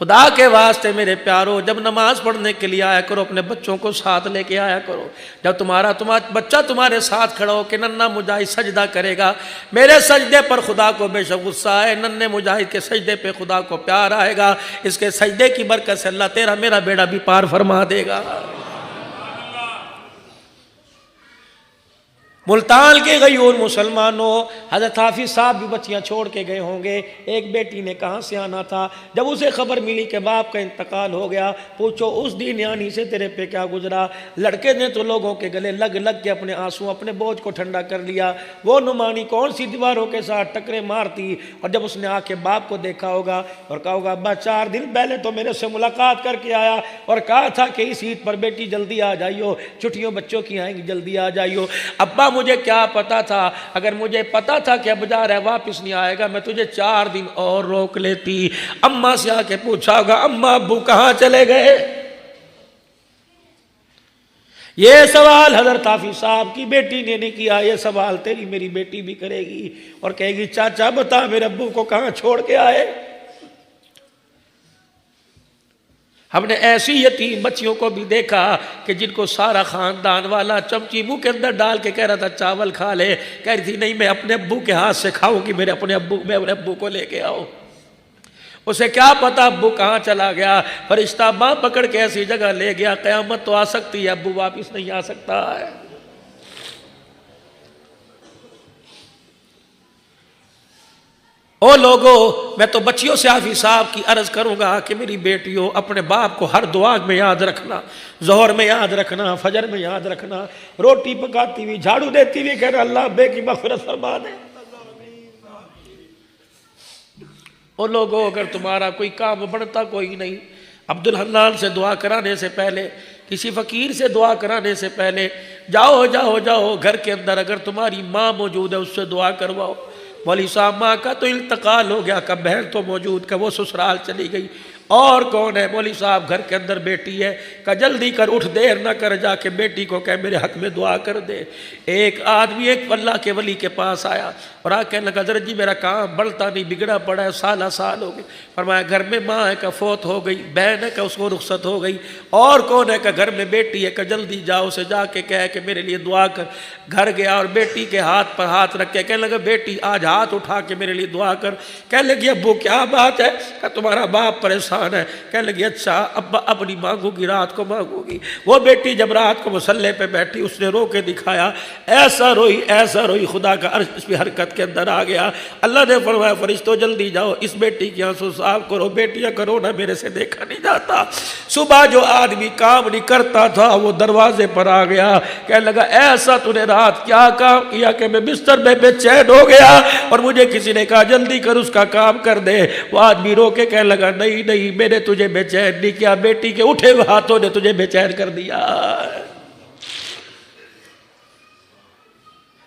خدا کے واسطے میرے پیارو، جب نماز پڑھنے کے لیے آیا کرو اپنے بچوں کو ساتھ لے کے آیا کرو۔ جب تمہارا بچہ تمہارے ساتھ کھڑا ہو کہ ننھا مجاہد سجدہ کرے گا، میرے سجدے پر خدا کو بے شک غصہ ہے، ننھے مجاہد کے سجدے پہ خدا کو پیار آئے گا، اس کے سجدے کی برکت سے اللہ تیرا میرا بیڑا بھی پار فرما دے گا۔ ملتان کے غیور مسلمانوں، حضرت حافظ صاحب بھی بچیاں چھوڑ کے گئے ہوں گے، ایک بیٹی نے کہاں سے آنا تھا، جب اسے خبر ملی کہ باپ کا انتقال ہو گیا، پوچھو اس دین یعنی سے تیرے پہ کیا گزرا۔ لڑکے نے تو لوگوں کے گلے لگ کے اپنے آنسو اپنے بوجھ کو ٹھنڈا کر لیا، وہ نعمانی کون سی دیواروں کے ساتھ ٹکرے مارتی، اور جب اس نے آ کے باپ کو دیکھا ہوگا اور کہا ہوگا ابا 4 دن پہلے تو میرے سے ملاقات کر کے آیا اور کہا تھا کہ اس عید پر بیٹی جلدی آ جائیو، چھٹیوں بچوں کی آئیں گی جلدی آ جائیو، ابا مجھے کیا پتا تھا، اگر مجھے پتا تھا کہ اب جا رہا ہے واپس نہیں آئے گا میں تجھے 4 دن اور روک لیتی۔ اماں سے آ کے پوچھا ہوگا اماں ابو کہاں چلے گئے؟ یہ سوال حضرت حافظ صاحب کی بیٹی نے نہیں کیا، یہ سوال تیری میری بیٹی بھی کرے گی اور کہے گی چاچا بتا میرے ابو کو کہاں چھوڑ کے آئے۔ ہم نے ایسی یتیم بچیوں کو بھی دیکھا کہ جن کو سارا خاندان والا چمچی منہ کے اندر ڈال کے کہہ رہا تھا چاول کھا لے، کہہ رہی تھی نہیں میں اپنے ابو کے ہاتھ سے کھاؤں گی، میں اپنے ابو کو لے کے آؤ۔ اسے کیا پتا ابو کہاں چلا گیا، فرشتہ ماں پکڑ کے ایسی جگہ لے گیا، قیامت تو آ سکتی ہے ابو واپس نہیں آ سکتا ہے۔ او لوگو، میں تو بچیوں سے حافظ صاحب کی عرض کروں گا کہ میری بیٹیوں اپنے باپ کو ہر دعا میں یاد رکھنا، ظہر میں یاد رکھنا، فجر میں یاد رکھنا، روٹی پکاتی ہوئی جھاڑو دیتی ہوئی کہنا اللہ ابے کی مغفرت فرما دے۔ او لوگو، اگر تمہارا کوئی کام بڑھتا کوئی نہیں، عبدالحنان سے دعا کرانے سے پہلے، کسی فقیر سے دعا کرانے سے پہلے جاؤ گھر کے اندر اگر تمہاری ماں موجود ہے اس سے دعا کرواؤ۔ مولوی صاحب ماں کا تو انتقال ہو گیا، کہ بہن تو موجود کہ وہ سسرال چلی گئی، اور کون ہے؟ مولوی صاحب گھر کے اندر بیٹی ہے، کہ جلدی کر اٹھ دیر نہ کر، جا کے بیٹی کو کہ میرے حق میں دعا کر دے۔ ایک آدمی ایک اللہ کے ولی کے پاس آیا اور آ کہنے لگا حضرت جی میرا کام بڑھتا نہیں، بگڑا پڑا ہے، سالہ سال ہو گئے۔ فرمایا گھر میں ماں ہے کہ فوت ہو گئی، بہن ہے کہ اس کو رخصت ہو گئی، اور کون ہے کہ گھر میں بیٹی ہے، کہ جلدی جاؤ اسے جا کے کہے کہ میرے لیے دعا کر۔ گھر گیا اور بیٹی کے ہاتھ پر ہاتھ رکھ کے کہنے لگا بیٹی آج ہاتھ اٹھا کے میرے لیے دعا کر۔ کہنے لگی ابو کیا بات ہے؟ کہ تمہارا باپ پریشان ہے۔ کہنے لگی اچھا ابا اب نہیں مانگو گی، رات کو مانگو گی۔ وہ بیٹی جب رات کو مصلے پہ بیٹھی اس نے رو کے دکھایا، ایسا روئی خدا کا عرش اس پہ حرکت کے اندر آ گیا۔ اللہ نے فرمایا فرشتوں جلدی جاؤ اس بیٹی کی آنسو صاف کرو، بیٹیاں کرو نہ میرے سے دیکھا نہیں جاتا۔ صبح جو آدمی کام نہیں کرتا تھا وہ دروازے پر آ گیا، کہنے لگا ایسا تو نے رات کیا کام کیا کہ میں بستر میں بے چین ہو گیا اور مجھے کسی نے کہا جلدی کر اس کا کام کر دے۔ وہ آدمی رو کے کہنے لگا نہیں میں نے تجھے بے چین نہیں کیا، بیٹی کے اٹھے ہوئے ہاتھوں نے تجھے بے چین کر دیا۔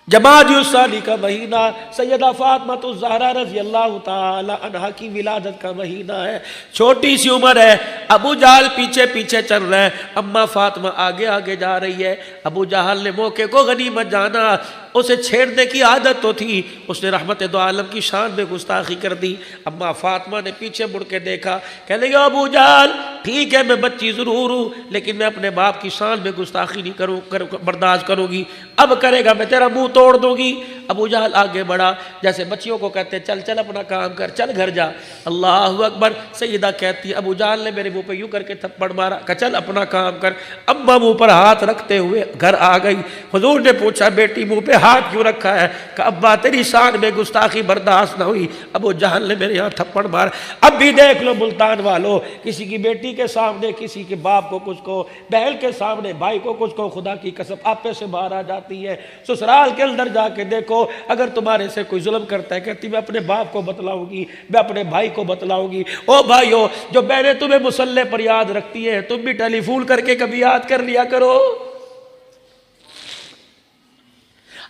جمادی الثانی کا مہینہ سیدہ فاطمہ الزہرا رضی اللہ تعالی عنہا کی ولادت کا مہینہ ہے، چھوٹی سی عمر ہے، ابو جہل پیچھے پیچھے چل رہا ہے، اماں فاطمہ آگے آگے جا رہی ہے۔ ابو جہل نے موقع کو غنیمت جانا، اسے چھیڑنے کی عادت تو تھی، اس نے رحمت دو عالم کی شان میں گستاخی کر دی۔ اماں فاطمہ نے پیچھے مڑ کے دیکھا، کہنے لگا ابو جہل ٹھیک ہے میں بچی ضرور ہوں لیکن میں اپنے باپ کی شان میں گستاخی نہیں برداشت کروں گی، اب کرے گا میں تیرا منہ توڑ دوں گی۔ ابو جہل آگے بڑھا، جیسے بچیوں کو کہتے چل اپنا کام کر، چل گھر جا۔ اللہ اکبر، سیدہ کہتی ہے ابو جہل نے میرے منہ پہ یوں کر کے تھپڑ مارا کہ چل اپنا کام کر۔ اماں منہ پر ہاتھ رکھتے ہوئے گھر آ گئی۔ حضور نے پوچھا بیٹی منہ پہ ہاتھ کیوں رکھا ہے؟ کہ ابا تیری شان میں گستاخی برداشت نہ ہوئی۔ ابو جہل نے میرے یہاں تھپڑ مارا۔ اب بھی دیکھ لو ملتان والو، کسی کی بیٹی کے سامنے کسی کے باپ کو کچھ کو، بہن کے سامنے بھائی کو کچھ کو، خدا کی قسم آپے سے باہر آ جاتی ہے۔ سسرال کے اندر جا کے دیکھو، اگر تمہارے سے کوئی ظلم کرتا ہے کہتی میں اپنے باپ کو بتلاؤں گی، میں اپنے بھائی کو بتلاؤں گی۔ او بھائیو، جو بہنیں تمہیں مصلے پر یاد رکھتی ہیں تم بھی ٹیلی فون کر کے کبھی یاد کر لیا کرو۔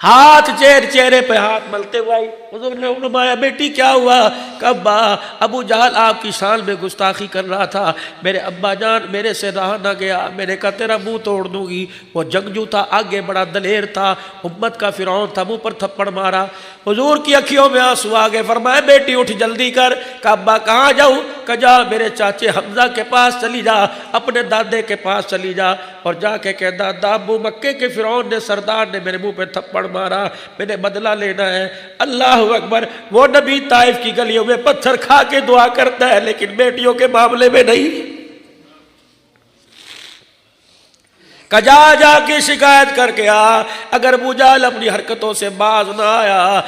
ہاتھ چہرے پہ ہاتھ ملتے ہوئے آئی. حضور نے فرمایا بیٹی کیا ہوا؟ کبا ابو جہل آپ کی شان میں گستاخی کر رہا تھا، میرے ابا جان میرے سے رہا نہ گیا، میں نے کہا تیرا منہ توڑ دوں گی. وہ جنگجو تھا، آگے بڑا دلیر تھا، امت کا فرعون تھا، منہ پر تھپڑ مارا. حضور کی اکھیوں میں آنسو آ گئے. فرمایا بیٹی اٹھ جلدی کر. کعبہ کہاں جاؤں؟ کہ جا میرے چاچے حمزہ کے پاس چلی جا، اپنے دادے کے پاس چلی جا اور جا کے کہہ دادا ابو مکے کے فرعون نے سردار نے میرے منہ پہ تھپڑ مارا، میں نے بدلہ لینا ہے. اللہ اکبر. وہ نبی طائف کی گلیوں میں پتھر کھا کے دعا کرتا ہے لیکن بیٹیوں کے معاملے میں نہیں. جا کے شکایت کر کے آ. اگر ابو جہل اپنی حرکتوں سے باز نہ آیا،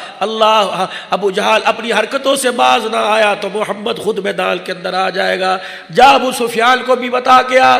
ابو جہل اپنی حرکتوں سے باز نہ آیا تو محمد خود میدان کے اندر آ جائے گا. جا ابو سفیان کو بھی بتا کے آ.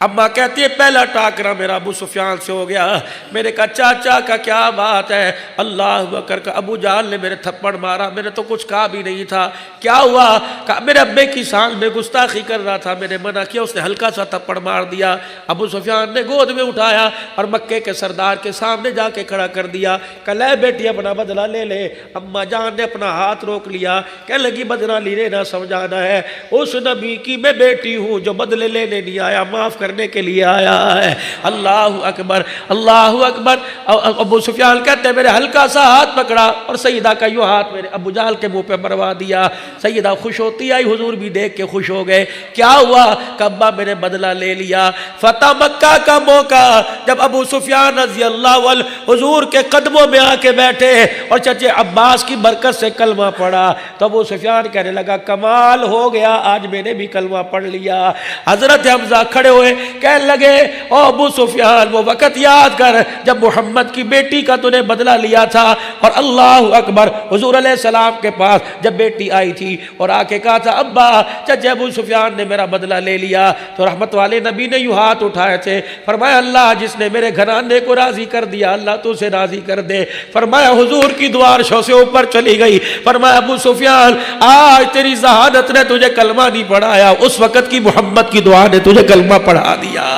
اماں کہتی ہے پہلا ٹاکرا میرا ابو سفیان سے ہو گیا. میں نے کہا چاچا کا کیا بات ہے؟ اللہ اکبر. کا ابو جہل نے میرے تھپڑ مارا، میں نے تو کچھ کہا بھی نہیں تھا. کیا ہوا؟ کہا میرے ابے کی شان میں گستاخی کر رہا تھا، میں نے منع کیا، اس نے ہلکا سا تھپڑ مار دیا. ابو سفیان نے گود میں اٹھایا اور مکے کے سردار کے سامنے جا کے کھڑا کر دیا. کہ لے بیٹی اپنا بدلہ لے لے. اماں جان نے اپنا ہاتھ روک لیا، کہنے لگی بدلہ لینے نہ سمجھانا ہے. اس نبی کی میں بیٹی ہوں جو بدلے لینے نہیں آیا، معاف کرنے کے لیے آیا ہے. اللہ اکبر اللہ اکبر. ابو سفیان کہتے ہیں میرے ہلکا سا ہاتھ پکڑا اور سیدہ کا یوں ہاتھ میرے ابو جہل کے منہ پہ مروا دیا. سیدہ خوش ہوتی آئی، حضور بھی دیکھ کے خوش ہو گئے. کیا ہوا؟ کعبہ میں نے بدلہ لے لیا. فتح مکہ کا موقع جب ابو سفیان رضی اللہ عنہ حضور کے قدموں میں آ کے بیٹھے اور چچے عباس کی برکت سے کلمہ پڑھا تو ابو سفیان کہنے لگا کمال ہو گیا، آج میں نے بھی کلمہ پڑھ لیا. حضرت حمزہ کھڑے ہوئے کہنے لگے او ابو سفیان وہ وقت یاد کر جب محمد کی بیٹی کا تو نے بدلہ لیا تھا. اور اللہ اکبر حضور علیہ السلام کے پاس جب بیٹی آئی تھی اور آ کے کہا تھا ابا چچے ابو سفیان نے میرا بدلہ لے لیا، تو رحمت والے نبی نے یوں ہاتھ اٹھائے تھے. فرمایا اللہ جس نے میرے گھرانے کو راضی کر دیا اللہ تو اسے راضی کر دے. فرمایا حضور کی دعا عرشوں سے اوپر چلی گئی. فرمایا ابو سفیان آج تیری ذہانت نے تجھے کلمہ نہیں پڑھایا، اس وقت کی محمد کی دعا نے تجھے کلمہ پڑھا دیا.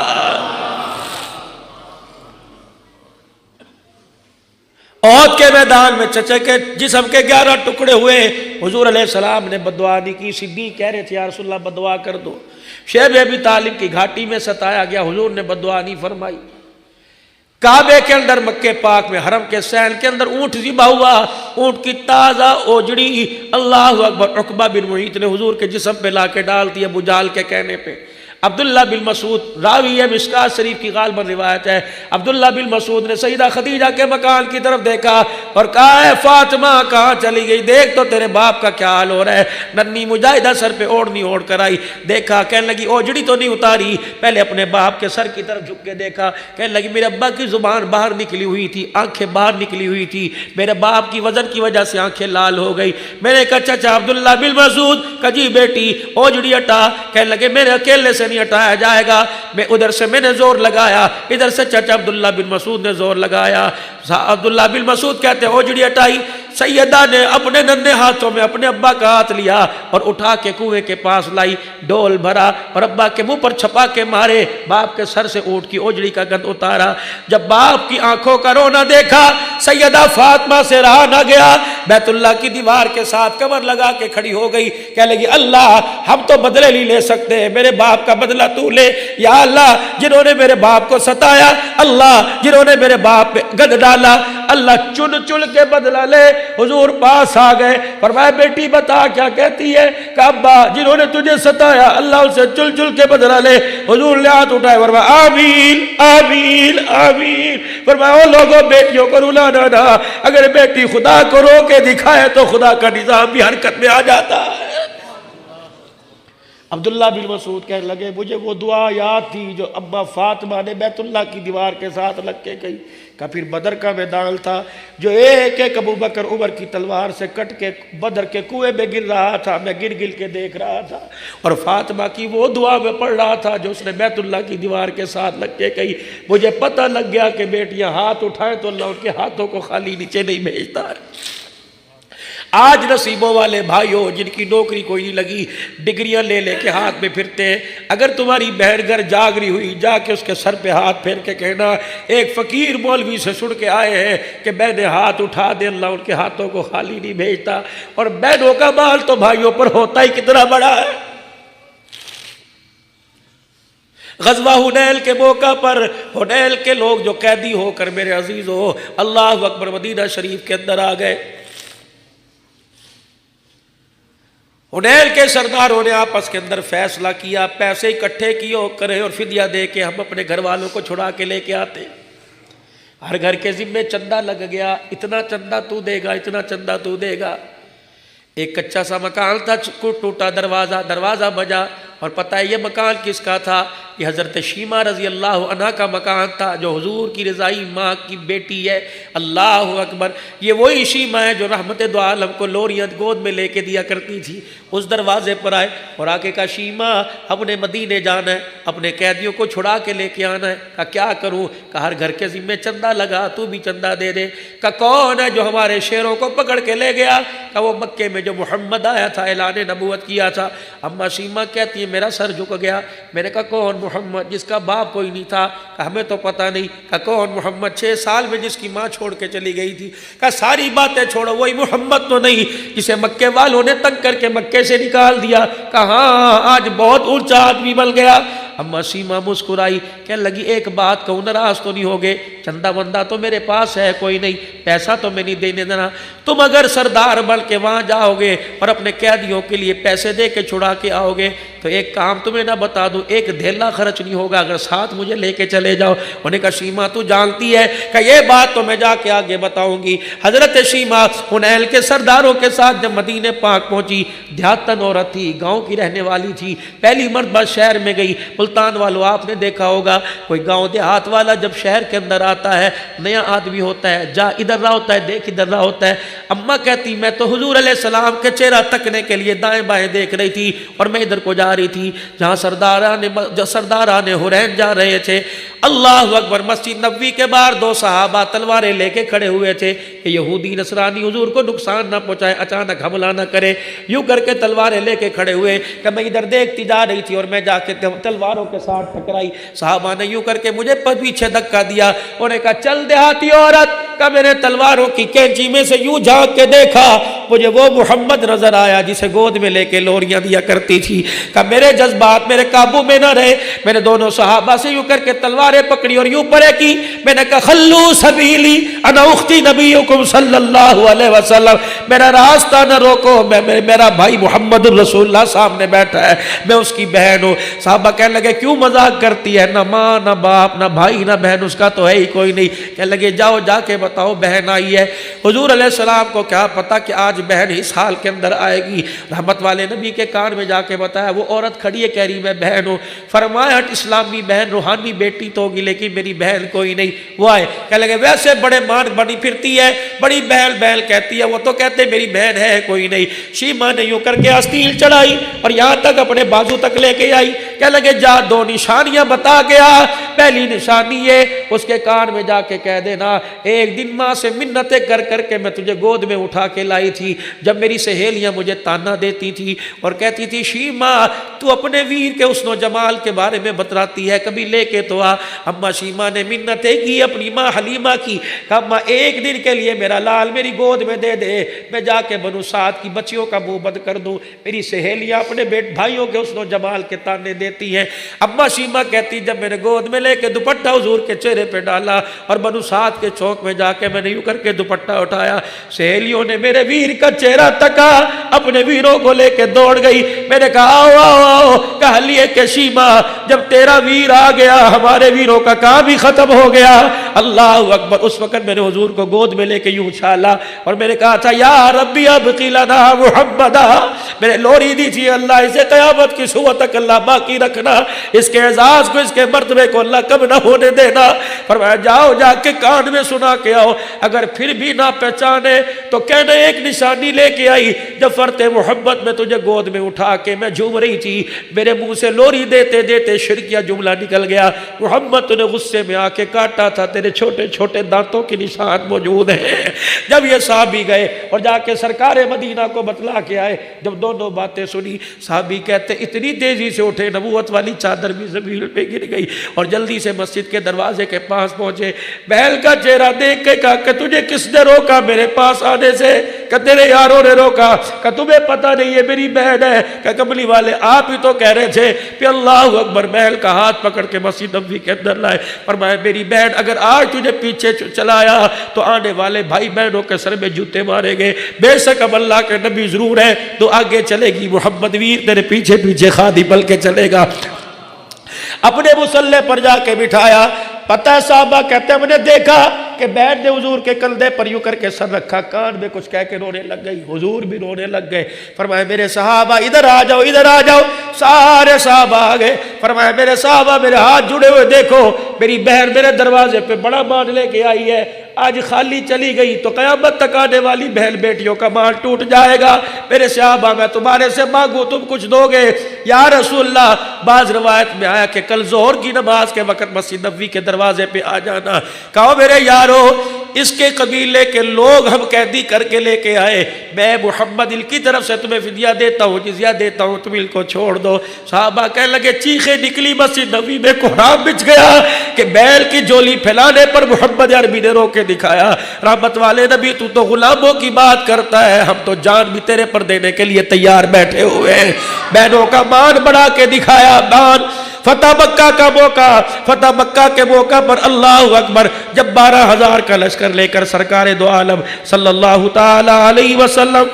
احد کے میدان میں چچے کے جسم کے 11 ٹکڑے ہوئے. حضور علیہ السلام نے بدعا نہیں کی. صدیق کہہ رہے تھے یا رسول اللہ بدعا کر دو. شیب ابی طالب کی گھاٹی میں ستایا گیا، حضور نے بدعا نہیں فرمائی. کعبے کے اندر مکے پاک میں حرم کے سین کے اندر اونٹ ذبح ہوا، اونٹ کی تازہ اوجڑی اللہ اکبر عقبہ بن معیط نے حضور کے جسم پہ لا کے ڈال دی ابو جہل کے کہنے پہ. عبداللہ بن مسعود راوی ہے مشکات شریف کی غالباً روایت ہے. عبداللہ بن مسعود نے سیدہ خدیجہ کے مکان کی طرف دیکھا اور کہا اے فاطمہ کہاں چلی گئی؟ دیکھ تو تیرے باپ کا کیا حال ہو رہا ہے. ننھی مجاہدہ سر پہ اوڑھنی اوڑھ کر آئی، دیکھا کہنے لگی اوجڑی تو نہیں اتاری. پہلے اپنے باپ کے سر کی طرف جھک کے دیکھا، کہنے لگی میرے ابا کی زبان باہر نکلی ہوئی تھی، آنکھیں باہر نکلی ہوئی تھی، میرے باپ کی وزن کی وجہ سے آنکھیں لال ہو گئی. میں نے کہا چچا عبداللہ بن مسعود کہ جی بیٹی اوجڑی ہٹا. کہنے لگے میرے اکیلے سے نہیں ہٹایا جائے گا. میں ادھر سے میں نے زور لگایا، ادھر سے چچا عبداللہ بن مسعود نے زور لگایا. عبداللہ بن مسعود کہتے ہیں اوجڑی ہٹائی. سیدہ نے اپنے ننھے ہاتھوں میں اپنے ابا کا ہاتھ لیا اور اٹھا کے کنویں کے پاس لائی، ڈول بھرا اور ابا کے منہ پر چھپا کے مارے. باپ کے سر سے اونٹ کی اوجڑی کا گند اتارا. جب باپ کی آنکھوں کا رونا دیکھا سیدہ فاطمہ سے رہا نہ گیا، بیت اللہ کی دیوار کے ساتھ کمر لگا کے کھڑی ہو گئی. کہنے لگی اللہ ہم تو بدلے نہیں لے سکتے، میرے باپ کا بدلہ تو لے. یا اللہ جنہوں نے میرے باپ کو ستایا، اللہ جنہوں نے میرے باپ پہ گند ڈالا، اللہ چن چن کے بدلہ لے. حضور پاس آ گئے، فرمایا بیٹی بتا کیا کہتی ہے؟ کہ ابا جنہوں نے تجھے ستایا اللہ اسے چل چل کے بدلہ لے. حضور نے ہاتھ اٹھائے، فرمایا آمین آمین آمین. فرمایا او لوگوں بیٹیوں کو رلانا نہ، اگر بیٹی خدا کو رو کے دکھائے تو خدا کا نظام بھی حرکت میں آ جاتا ہے. عبداللہ بن مسعود کہنے لگے مجھے وہ دعا یاد تھی جو ابا فاطمہ نے بیت اللہ کی دیوار کے ساتھ لگ کے گئی. کہ پھر بدر کا میدان تھا جو ایک ایک ابو بکر عمر کی تلوار سے کٹ کے بدر کے کنویں میں گر رہا تھا، میں گر گر کے دیکھ رہا تھا اور فاطمہ کی وہ دعا میں پڑھ رہا تھا جو اس نے بیت اللہ کی دیوار کے ساتھ لگ کے گئی. مجھے پتہ لگ گیا کہ بیٹیاں ہاتھ اٹھائیں تو اللہ ان کے ہاتھوں کو خالی نیچے نہیں بھیجتا. آج نصیبوں والے بھائیوں جن کی نوکری کوئی نہیں لگی، ڈگریاں لے لے کے ہاتھ میں پھرتے ہیں، اگر تمہاری بہن گھر جاگ رہی ہوئی، جا کے اس کے سر پہ ہاتھ پھیر کے کہنا ایک فقیر مولوی سے سن کے آئے ہیں کہ بہنیں ہاتھ اٹھا دے، اللہ ان کے ہاتھوں کو خالی نہیں بھیجتا۔ اور بہنوں کا مال تو بھائیوں پر ہوتا ہی کتنا بڑا ہے۔ غزوہ حنین کے موقع پر حنین کے لوگ جو قیدی ہو کر میرے عزیزو اللہ اکبر مدینہ شریف کے اندر آ گئے، حنین کے سرداروں نے آپس کے اندر فیصلہ کیا، پیسے اکٹھے کیے کرے اور فدیہ دے کے ہم اپنے گھر والوں کو چھڑا کے لے کے آتے۔ ہر گھر کے ذمے چندہ لگ گیا، اتنا چندہ تو دے گا، اتنا چندہ تو دے گا۔ ایک کچا سا مکان تھا، ٹوٹا دروازہ بجا، اور پتہ ہے یہ مکان کس کا تھا؟ یہ حضرت شیمہ رضی اللہ عنہ کا مکان تھا، جو حضور کی رضائی ماں کی بیٹی ہے۔ اللہ اکبر، یہ وہی شیمہ ہے جو رحمت دو عالم کو لوریاں گود میں لے کے دیا کرتی تھی۔ اس دروازے پر آئے اور آ کے کہا شیمہ اپنے مدینے جانا ہے، اپنے قیدیوں کو چھڑا کے لے کے آنا ہے۔ کہا کیا کروں؟ کہا ہر گھر کے ذمے چندہ لگا، تو بھی چندہ دے دے۔ کہا کون ہے جو ہمارے شیروں کو پکڑ کے لے گیا؟ کہا وہ مکے میں جو محمد آیا تھا، اعلان نبوت کیا تھا۔ اما شیمہ کہتی ہے میرا سر جھک گیا۔ میں نے کہا کون محمد جس کا باپ کوئی نہیں تھا؟ کہا ہمیں تو پتہ نہیں۔ کہا کون محمد 6 سال میں جس کی ماں چھوڑ کے چلی گئی تھی؟ کہا ساری باتیں چھوڑو، وہی محمد تو نہیں جسے مکے والوں نے تنگ کر کے مکے سے نکال دیا؟ کہا ہاں آج بہت اونچا آدمی بن گیا۔ اما شیمہ مسکرائی، کہنے لگی ایک بات کہوں، ناراض تو نہیں ہوگے؟ چندہ بندہ تو میرے پاس ہے کوئی نہیں، پیسہ تو میں نہیں دینے دینا۔ تم اگر سردار بن کے وہاں جاؤ گے اور اپنے قیدیوں کے لیے پیسے دے کے چھڑا کے آؤ گے تو ایک کام تمہیں نہ بتا دوں، ایک دھیلا خرچ نہیں ہوگا اگر ساتھ مجھے لے کے چلے جاؤ۔ انہوں نے کہا شیمہ تو جانتی ہے کہ یہ بات تو میں جا کے آگے بتاؤں گی۔ حضرت شیمہ حنین کے سرداروں کے ساتھ جب مدینہ پاک پہنچی، دیہاتن عورت تھی، گاؤں کی رہنے والی تھی، پہلی مرتبہ شہر میں گئی۔ ملتان والوں آپ نے دیکھا ہوگا کوئی گاؤں دیہات والا جب شہر کے اندر آتا ہے، نیا آدمی ہوتا ہے، جا ادھر رہا ہوتا ہے، دیکھ ادھر رہا ہوتا ہے۔ اماں کہتی میں تو حضور علیہ السلام کے چہرہ تکنے کے لیے دائیں بائیں دیکھ رہی تھی اور میں ادھر کو جا رہی تھی جہاں سرداران حنین جا رہے تھے۔ اللہ اکبر، مسجد نبوی کے باہر 2 صحابہ تلواریں لے کے کھڑے ہوئے تھے کہ یہودی نصرانی حضور کو نقصان نہ پہنچائے، اچانک حملہ نہ کرے۔ یوں کر کے تلواریں لے کے کھڑے ہوئے کہ میں ادھر دیکھتی جا رہی تھی اور میں جا کے تلواروں کے ساتھ ٹکرائی۔ صحابہ نے یوں کر کے مجھے پیچھے دھکا دیا، انہوں نے کہا چل دیہاتی عورت۔ کہ میں نے تلواروں کی کینچی میں سے یوں جھانک کے دیکھا، مجھے وہ محمد نظر آیا جسے گود میں لے کے لوریاں دیا کرتی تھی۔ کہ میرے جذبات میرے قابو میں نہ رہے، میں نے دونوں صحابہ سے یوں کر کے تلواریں پکڑی اور یوں پڑے کی، میں نے کہا خلو سبیلی انا اختی نبیکم صلی اللہ علیہ وسلم، میرا راستہ نہ روکو، میرا بھائی محمد الرسول اللہ سامنے بیٹھا ہے، میں اس کی بہن ہوں۔ صحابہ کہنے لگے کیوں مذاق کرتی ہے، نہ ماں نہ باپ نہ بھائی نہ بہن اس کا تو ہے ہی کوئی نہیں۔ کہنے لگے جاؤ جا کے بتاؤ بہن آئی ہے۔ حضور علیہ السلام کو کیا پتا کہ آج بہن اس حال کے اندر آئے گی۔ رحمت والے نبی کے کان میں جا کے بتایا، وہ عورت کھڑی ہے کہہ رہی میں بہن ہوں۔ فرمایا اسلامی بہن روحانی بیٹی تو ہوگی لیکن میری بہن کوئی نہیں۔ وہ آئے کہنے لگے ویسے بڑے مان بنی پھرتی ہے، بڑی بہن بہن کہتی ہے، وہ تو کہتے میری بہن ہے کوئی نہیں۔ شیمہ نے یوں کر کے آستین چڑھائی اور یہاں تک اپنے بازو تک لے کے آئی۔ کہنے لگے جا 2 نشانیاں بتا گیا، پہلی نشانی یہ اس کے کان میں جا کے کہہ دینا ایک دن ماں سے منتیں کر کر کے میں تجھے گود میں اٹھا کے لائی تھی، جب میری سہیلیاں مجھے تانا دیتی تھی اور کہتی تھی شیمہ تو اپنے ویر کے حسن و جمال کے بارے میں بتراتی ہے، کبھی لے کے تو آ۔ اما شیمہ نے منتیں کی اپنی ماں حلیمہ کی، کہا اما ایک دن کے لیے میرا لال میری گود میں دے دے، میں جا کے بنو سعد کی بچیوں کا منہ بند کر دوں، میری سہیلیاں اپنے بھائیوں کے حسن و جمال کے تانے دیتی ہیں۔ اما شیمہ کہتی جب میں نے گود میں لے کے دوپٹہ حضور کے چہرے پہ ڈالا اور بنو سعد کے چوک میں جا کے میں نے یوں کر کے دوپٹہ اٹھایا، سہیلیوں نے میرے ویر کا چہرہ تکا، اپنے ویروں کو لے کے دوڑ گئی۔ میں نے کہا آؤ آؤ آؤ، کہا لیے کہ شیمہ جب تیرا ویر آ گیا ہمارے ویروں کا کام ہی ختم ہو گیا۔ اللہ اکبر، اس وقت میں نے حضور کو گود میں لے کے یوں اچھالا اور میں نے کہا تھا یا ربی ابقی لنا محمدا، میں نے لوری دی تھی اللہ اسے قیامت کی صبح تک اللہ باقی رکھنا، اس کے اعزاز کو اس کے مرتبے کو اللہ کم نہ ہونے دینا۔ فرمایا جاؤ جا کے کان میں سنا کے آؤ، اگر پھر بھی نہ پہچانے تو کہنا ایک نشانی لے کے آئی، جب فرت محبت میں تجھے گود میں اٹھا کے میں جھوم رہی تھی، میرے منہ سے لوری دیتے دیتے شرکیہ جملہ نکل گیا، محمد نے غصے میں آ کے کاٹا تھا تیرے میرے چھوٹے چھوٹے دانتوں کے نشان موجود ہیں۔ جب یہ صحابی گئے اور جا کے سرکار مدینہ کو بتلا کے آئے، جب دونوں باتیں سنی، صحابی کہتے اتنی تیزی سے اٹھے نبوت والی چادر بھی زمین پہ گر گئی اور جلدی سے مسجد کے دروازے کے پاس پہنچے۔ بہل کا چہرہ دیکھ کے کہا کہ تجھے کس نے روکا میرے پاس آنے سے؟ کہ تیرے یاروں نے روکا۔ کہ تمہیں پتہ نہیں ہے میری بہن ہے؟ کہ کملی والے آپ ہی تو کہہ رہے تھے کہ اللہ اکبر۔ بہل کا ہاتھ پکڑ کے مسجد نبوی کے اندر لائے، فرمایا میری بہن اگر آج تجھے پیچھے چلایا تو آنے والے بھائی بہنوں کے سر میں جوتے مارے گے۔ بے شک اب اللہ کے نبی ضرور ہے تو آگے چلے گی، محمد ویر تیرے پیچھے پیچھے خادی بل کے چلے گا۔ اپنے مصلے پر جا کے بٹھایا۔ پتہ ہے صحابہ کہتے ہیں میں نے دیکھا کہ بہن نے حضور کے کندھے پر یوں کر کے سر رکھا، کان میں کچھ کہہ کے رونے لگ گئی، حضور بھی رونے لگ گئے۔ فرمایا میرے صحابہ ادھر آ جاؤ، ادھر آ جاؤ۔ سارے صحابہ آ گئے۔ فرمایا میرے صحابہ میرے ہاتھ جڑے ہوئے دیکھو، میری بہن میرے دروازے پہ بڑا مان لے کے آئی ہے، آج خالی چلی گئی تو قیامت تک آنے والی بہن بیٹیوں کا مان ٹوٹ جائے گا۔ میرے صحابہ میں تمہارے سے مانگوں تم کچھ دو گے؟ یا رسول اللہ، بعض روایت میں آیا کہ کل ظہر کی نماز کے وقت مسجد نبوی کے دروازے پہ آ جانا۔ کہو میرے یارو اس کے قبیلے کے لوگ ہم قیدی کر کے لے کے آئے، میں محمد ان کی طرف سے تمہیں فدیہ دیتا ہوں، جزیہ دیتا ہوں، تم ان کو چھوڑ دو۔ صحابہ کہنے لگے چیخیں نکلی مسجد نبوی میں، کوہرام بچ گیا کہ بیل کی جولی پھیلانے پر محمد عربی نے رو کے دکھایا، رحمت والے نبی تو غلاموں کی بات کرتا ہے، ہم تو جان بھی تیرے پر دینے کے لیے تیار بیٹھے ہوئے ہیں۔ بہنوں کا مان بڑھا کے دکھایا، مان۔ فتح مکہ کا موقع، فتح مکہ کے موقع پر اللہ اکبر، جب 12,000 کا لشکر لے کر سرکار دو عالم صلی اللہ تعالی علیہ وسلم،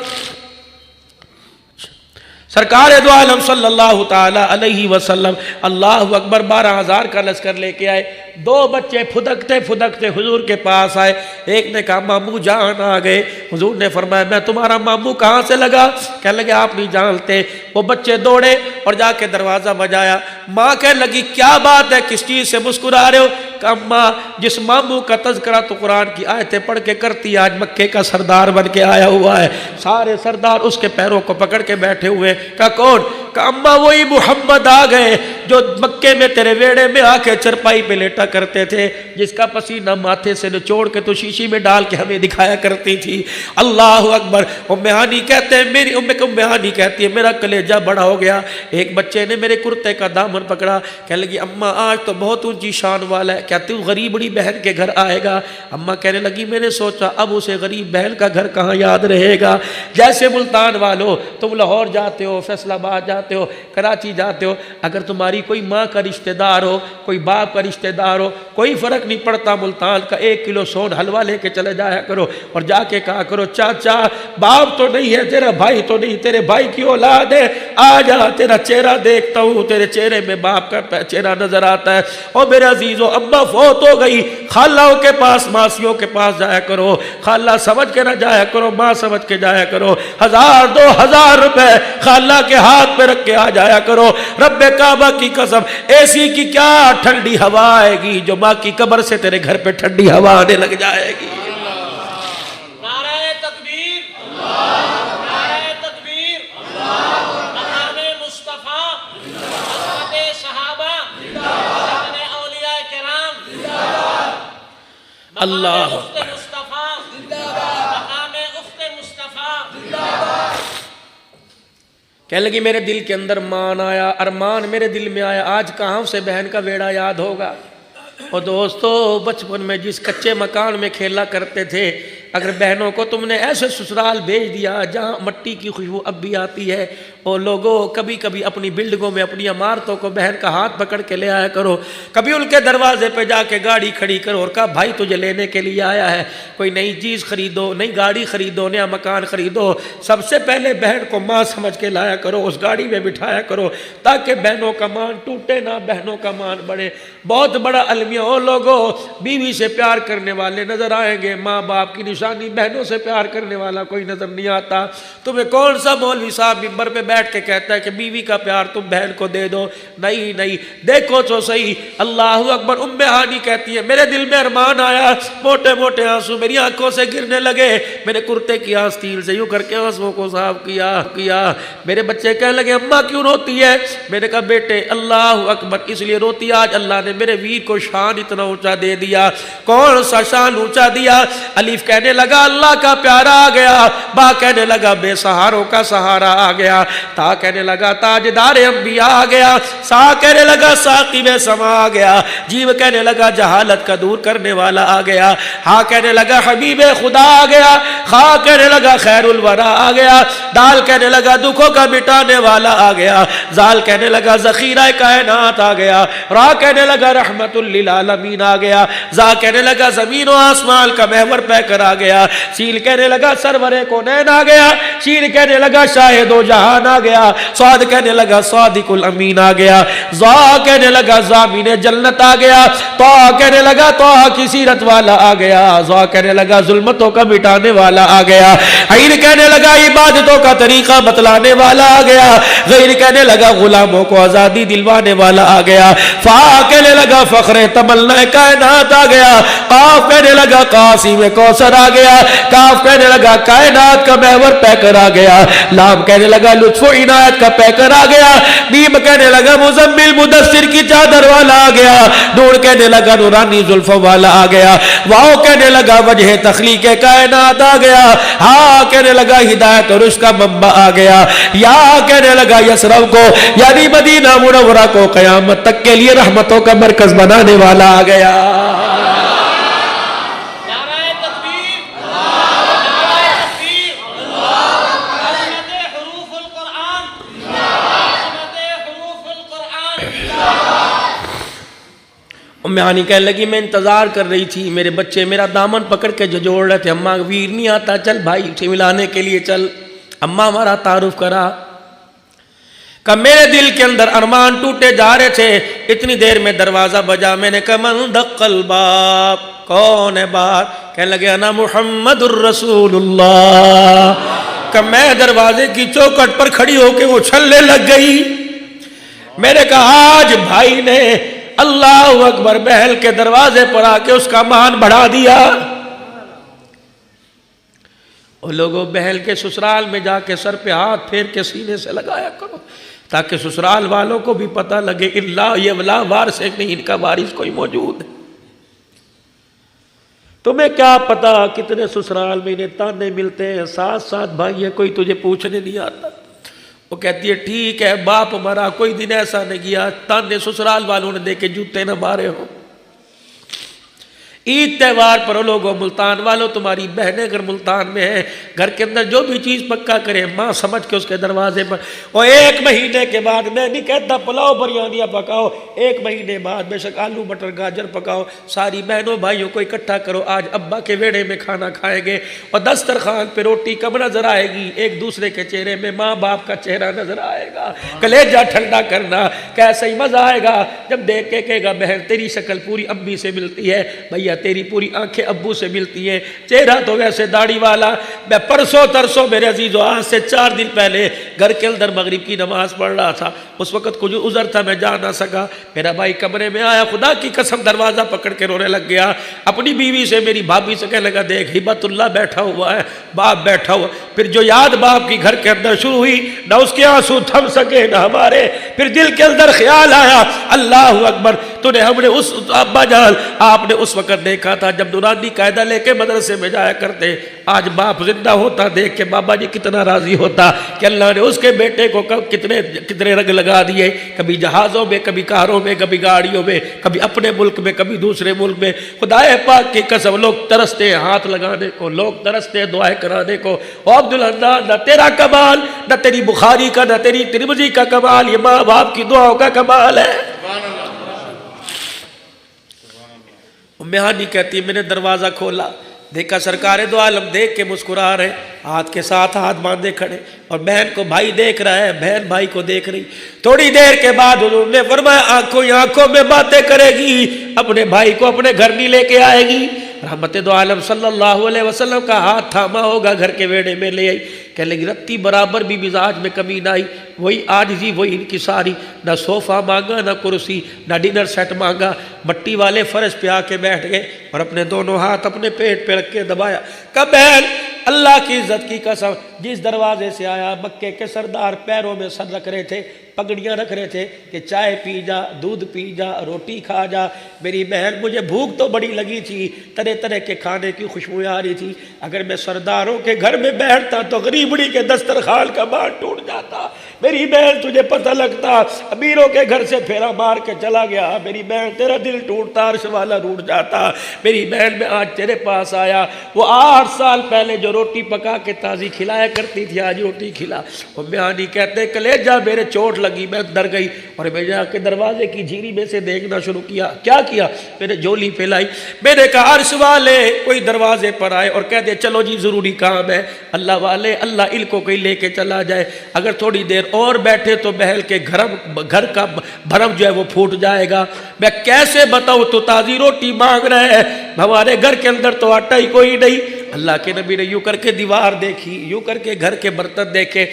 سرکار دو عالم صلی اللہ تعالی علیہ وسلم اللہ اکبر 12,000 کا لشکر لے کے آئے، دو بچے پھدکتے پھدکتے حضور کے پاس آئے۔ ایک نے کہا ماموں جان آ گئے۔ حضور نے فرمایا میں تمہارا ماموں کہاں سے لگا؟ کہنے لگے آپ نہیں جانتے۔ وہ بچے دوڑے اور جا کے دروازہ بجایا۔ ماں کہنے لگی کیا بات ہے، کس چیز سے مسکرا رہے ہو؟ کہ اماں جس ماموں کا تذکرہ تو قرآن کی آیتیں پڑھ کے کرتی آج مکے کا سردار بن کے آیا ہوا ہے۔ سارے سردار اس کے پیروں کو پکڑ کے بیٹھے ہوئے۔ کہا کون؟ کہ اماں وہی محمد آ گئے جو مکے میں تیرے ویڑے میں آ کے چرپائی پہ لیٹا کرتے تھے، جس کا پسینہ ماتھے سے نچوڑ کے تو شیشی میں ڈال کے ہمیں دکھایا کرتی تھی۔ اللہ اکبر۔ ام ہانی کہتے ہیں میری ام ہانی کہتی ہے میرا کلیجہ بڑا ہو گیا۔ ایک بچے نے میرے کرتے کا دامن پکڑا، کہنے لگی اماں آج تو بہت اونچی شان والا ہے، کہتی ہوں غریب بڑی بہن کے گھر آئے گا۔ اماں کہنے لگی میں نے سوچا اب اسے غریب بہن کا گھر کہاں یاد رہے گا، جیسے ملتان والو تم لاہور جاتے ہو، فیصل آباد جاتے ہو، کراچی جاتے ہو، اگر تمہاری کوئی ماں کا رشتہ دار ہو، کوئی باپ کا رشتہ دار ہو، کوئی فرق نہیں پڑتا، ملتان کا 1 کلو سون حلوہ لے کے چلے جایا کرو اور جا کے کہا کرو چاچا باپ تو نہیں ہے تیرا، بھائی تو نہیں، تیرے بھائی کی اولاد ہے، آ جا تیرا چہرہ دیکھتا ہوں، تیرے چہرے میں باپ کا چہرہ نظر آتا ہے۔ اور میرے عزیزو اماں فوت ہو گئی، خالوں کے پاس ماسیوں کے پاس جایا کرو، خالہ سمجھ کے نہ جایا کرو، ماں سمجھ کے جایا کرو، 1000 2000 روپے خالہ کے ہاتھ پہ رکھ کے آ جایا کرو۔ رب کعبہ کی قسم ایسی کی کیا ٹھنڈی ہوا آئے گی جو ماں کی قبر سے تیرے گھر پہ ٹھنڈی ہوا آنے لگ جائے گی۔ نعرہ تکبیر، نعرہ تکبیر، مقام مصطفیٰ، حضرت صحابہ، حضرت اولیاء کرام، اللہ مقام اخت مصطفیٰ، مقام اخت مصطفیٰ۔ کہنے لگی میرے دل کے اندر مان آیا، ارمان میرے دل میں آیا، آج کہاں سے بہن کا بیڑا یاد ہوگا۔ اور دوستو بچپن میں جس کچے مکان میں کھیلا کرتے تھے، اگر بہنوں کو تم نے ایسے سسرال بھیج دیا جہاں مٹی کی خوشبو اب بھی آتی ہے، اور لوگوں کبھی کبھی اپنی بلڈنگوں میں اپنی عمارتوں کو بہن کا ہاتھ پکڑ کے لے آیا کرو، کبھی ان کے دروازے پہ جا کے گاڑی کھڑی کرو اور کہا بھائی تجھے لینے کے لیے آیا ہے، کوئی نئی چیز خریدو، نئی گاڑی خریدو، نیا مکان خریدو، سب سے پہلے بہن کو ماں سمجھ کے لایا کرو، اس گاڑی میں بٹھایا کرو تاکہ بہنوں کا مان ٹوٹے نہ، بہنوں کا مان بڑھے۔ بہت بڑا المیہ ہو لوگوں، بیوی سے پیار کرنے والے نظر آئیں گے، ماں باپ کی نشانی، بہنوں سے پیار کرنے والا کوئی نظر نہیں آتا۔ تمہیں کون سا مولوی صاحب منبر پہ بیٹھ کے کہتا ہے کہ بیوی کا پیار تم بہن کو دے دو. نہیں نہیں, دیکھو تو صحیح. اللہ اکبر. ام ہانی کہتی ہے میرے دل میں ارمان آیا, موٹے موٹے آنسو میری آنکھوں سے گرنے لگے, میرے کرتے کی آستین سے یوں کر کے آنسوں کو صاف کیا. میرے بچے کہنے لگے اماں کیوں روتی ہے؟ میں نے کہا بیٹے اللہ اکبر اس لیے روتی آج اللہ نے میرے ویر کو شان اتنا اونچا دے دیا. کون سا شان اونچا دیا؟ الف کہنے لگا اللہ کا پیارا آ گیا, با کہنے لگا بے سہاروں کا سہارا آ گیا, تا کہنے لگا تاجدار انبیاء آ گیا, سا کہنے لگا ساقی میں سما آ گیا, جیو کہنے لگا جہالت کا دور کرنے والا آ گیا, ہاں کہنے لگا حبیب خدا آ گیا, خا کہنے لگا خیر الورا آ گیا, دال کہنے لگا دکھوں کا مٹانے والا آ گیا, زال کہنے لگا ذخیرہ کائنات آ گیا, را کہنے لگا رحمت للعالمین آ گیا, زا کہنے لگا زمین و آسمان کا محور پہ کر آ گیا, سیل کہنے لگا سرور کونین آ گیا, شین کہنے لگا شاہد و جہان آ گیا, صاد کہنے لگا صادق الامین آ گیا, زا کہنے لگا زامین جنت آ گیا, تو کہنے لگا تو کی سیرت والا آ گیا, زا کہنے لگا ظلمتوں کا مٹانے والا آ گیا, عین کہنے لگا عبادتوں کا طریقہ بتلانے والا آ گیا, غیر کہنے لگا غلاموں کو آزادی دلوانے والا آ گیا, فا کہنے لگا فخر تمنا کائنات آ گیا, قاف کہنے لگا قاسم کوثر آ گیا, کاف کہنے لگا کائنات کا محور پیکر آ گیا, لام کہنے لگا لطف و عنایت کا پیکر آ گیا, میم کہنے لگا مزمل مدثر کی چادر والا آ گیا, نور کہنے لگا نورانی زلف والا آ گیا, واو کہنے لگا وجہ تخلیق کائنات آ گیا, ہاں کہنے لگا ہدایت اور اس کا منبع آ گیا, یا کہنے لگا یسرب کو یعنی مدینہ منورہ کو قیامت تک کے لیے رحمتوں کا مرکز بنانے والا آ گیا. ام ہانی کہنے لگی میں انتظار کر رہی تھی, میرے بچے میرا دامن پکڑ کے جھجوڑ رہے تھے, اماں ویر نہیں آتا, چل بھائی سے ملانے کے لیے چل. اماں ہمارا تعارف کرا, کہ میرے دل کے اندر ارمان ٹوٹے جا رہے تھے, اتنی دیر میں دروازہ بجا, میں نے کہا من دق الباب, کون ہے بات؟ کہنے لگے انا محمد الرسول اللہ. کہ میں دروازے کی چوکھٹ پر کھڑی ہو کے اچھلنے لگ گئی. میں نے کہا آج بھائی نے اللہ اکبر بہل کے دروازے پر آ کے اس کا مان بڑھا دیا. اور لوگوں بہل کے سسرال میں جا کے سر پہ ہاتھ پھیر کے سینے سے لگایا کرو, تاکہ سسرال والوں کو بھی پتہ لگے اللہ یہ ولا وارث ہے نہیں, ان کا وارث کوئی موجود ہے. تمہیں کیا پتا کتنے سسرال میں انہیں تانے ملتے ہیں, ساتھ ساتھ بھائی ہے کوئی تجھے پوچھنے نہیں آتا. وہ کہتی ہے ٹھیک ہے باپ مرا, کوئی دن ایسا نہیں گیا تانے سسرال والوں نے دے کے جوتے نہ مارے ہو. عید تہوار پر لوگوں ملتان والوں تمہاری بہنیں اگر ملتان میں ہیں, گھر کے اندر جو بھی چیز پکا کرے ماں سمجھ کے اس کے دروازے پر, اور 1 مہینے کے بعد میں نہیں کہتا پلاؤ بریانیاں پکاؤ, 1 مہینے بعد بے شک آلو مٹر گاجر پکاؤ, ساری بہنوں بھائیوں کو اکٹھا کرو, آج ابا کے ویڑے میں کھانا کھائیں گے, اور دسترخوان پہ روٹی کب نظر آئے گی, ایک دوسرے کے چہرے میں ماں باپ کا چہرہ نظر آئے گا. کلیجہ ٹھنڈا کرنا, کیسا ہی مزہ آئے گا جب دیکھ کے کہے گا بہن تیری شکل پوری امی سے ملتی ہے, بھیا تیری پوری آنکھیں ابو سے ملتی ہیں, چہرہ تو ویسے داڑھی والا. میں پرسوں ترسوں میرے عزیزو آج سے 4 دن پہلے گھر کے اندر مغرب کی نماز پڑھ رہا تھا, اس وقت کچھ عذر تھا میں جا نہ سکا. میرا بھائی کمرے میں آیا, خدا کی قسم دروازہ پکڑ کے رونے لگ گیا. اپنی بیوی سے میری بھابھی سے کہنے لگا دیکھ ہبت اللہ بیٹھا ہوا ہے, باپ بیٹھا ہوا. پھر جو یاد باپ کی گھر کے اندر شروع ہوئی, نہ اس کے آنسو تھم سکے نہ ہمارے. پھر دل کے اندر خیال آیا اللہ اکبر, تو نے ہم نے اس ابا جان آپ نے اس وقت دیکھا تھا جب نورانی قاعدہ لے کے مدرسے میں جایا کرتے, آج باپ زندہ ہوتا دیکھ کے بابا جی کتنا راضی ہوتا کہ اللہ نے اس کے بیٹے کو کتنے رنگ لگا دیے, کبھی جہازوں میں, کبھی کاروں میں, کبھی گاڑیوں میں, کبھی اپنے ملک میں, کبھی دوسرے ملک میں. خدا پاک کی قسم لوگ ترستے ہیں ہاتھ لگانے کو, لوگ ترستے ہیں دعائیں کرانے کو. او عبداللہ نہ تیرا کمال, نہ تیری بخاری کا, نہ تیری ترمذی کا کمال, یہ ماں باپ کی دعاؤں کا کمال ہے. ام ہانی کہتی ہے میں نے دروازہ کھولا, دیکھا سرکار دو عالم دیکھ کے مسکرا رہے, ہاتھ کے ساتھ ہاتھ باندھے کھڑے, اور بہن کو بھائی دیکھ رہا ہے, بہن بھائی کو دیکھ رہی. تھوڑی دیر کے بعد حضور نے فرمایا آنکھوں میں باتیں کرے گی, اپنے بھائی کو اپنے گھر نہیں لے کے آئے گی. رحمت دو عالم صلی اللہ علیہ وسلم کا ہاتھ تھاما ہوگا, گھر کے ویڑے میں لے آئی. کہنے لگی رتی برابر بھی مزاج میں کمی نہ آئی، وہی عاجزی وہی انکساری، نہ صوفہ مانگا نہ کرسی نہ ڈنر سیٹ مانگا، مٹی والے فرش پہ آ کے بیٹھ گئے اور اپنے دونوں ہاتھ اپنے پیٹ پہ رکھ کے دبایا۔ بہن اللہ کی عزت کی قسم، جس دروازے سے آیا مکے کے سردار پیروں میں سر رکھ رہے تھے، پگڑیاں رکھ رہے تھے کہ چائے پی جا، دودھ پی جا، روٹی کھا جا۔ میری بہن مجھے بھوک تو بڑی لگی تھی، طرح طرح کے کھانے کی خوشبوئیں آ رہی تھی، اگر میں سرداروں کے گھر میں بیٹھتا تو غریبڑی کے دسترخوان کا مار ٹوٹ جاتا۔ میری بہن تجھے پتہ لگتا، امیروں کے گھر سے پھیرا مار کے چلا گیا، میری بہن تیرا دل ٹوٹتا، عرش والا روٹ جاتا۔ میری بہن میں آج تیرے پاس آیا، وہ 8 سال پہلے جو روٹی پکا کے تازی کھلایا کرتی تھی آج روٹی کھلا۔ وہ میانی کہتے کلیجہ میرے چوٹ لگی، میں ڈر گئی اور میں جا کے دروازے کی جھیری میں سے دیکھنا شروع کیا۔ کیا کیا؟ میں نے جھولی پھیلائی، میں نے کہا عرش والے کوئی دروازے پر آئے اور کہہ دے چلو جی ضروری کام ہے، اللہ والے اللہ ان کو کوئی لے کے چلا جائے، اگر تھوڑی دیر اور بیٹھے تو بہل کے گھر کا بھرم جو ہے وہ پھوٹ جائے گا۔ میں کیسے بتاؤں تو تازی روٹی مانگ رہے ہیں، ہمارے گھر کے اندر تو آٹا ہی کوئی نہیں۔ اللہ کے نبی نے یوں کر کے دیوار دیکھی، یوں کر کے گھر کے برتن دیکھے،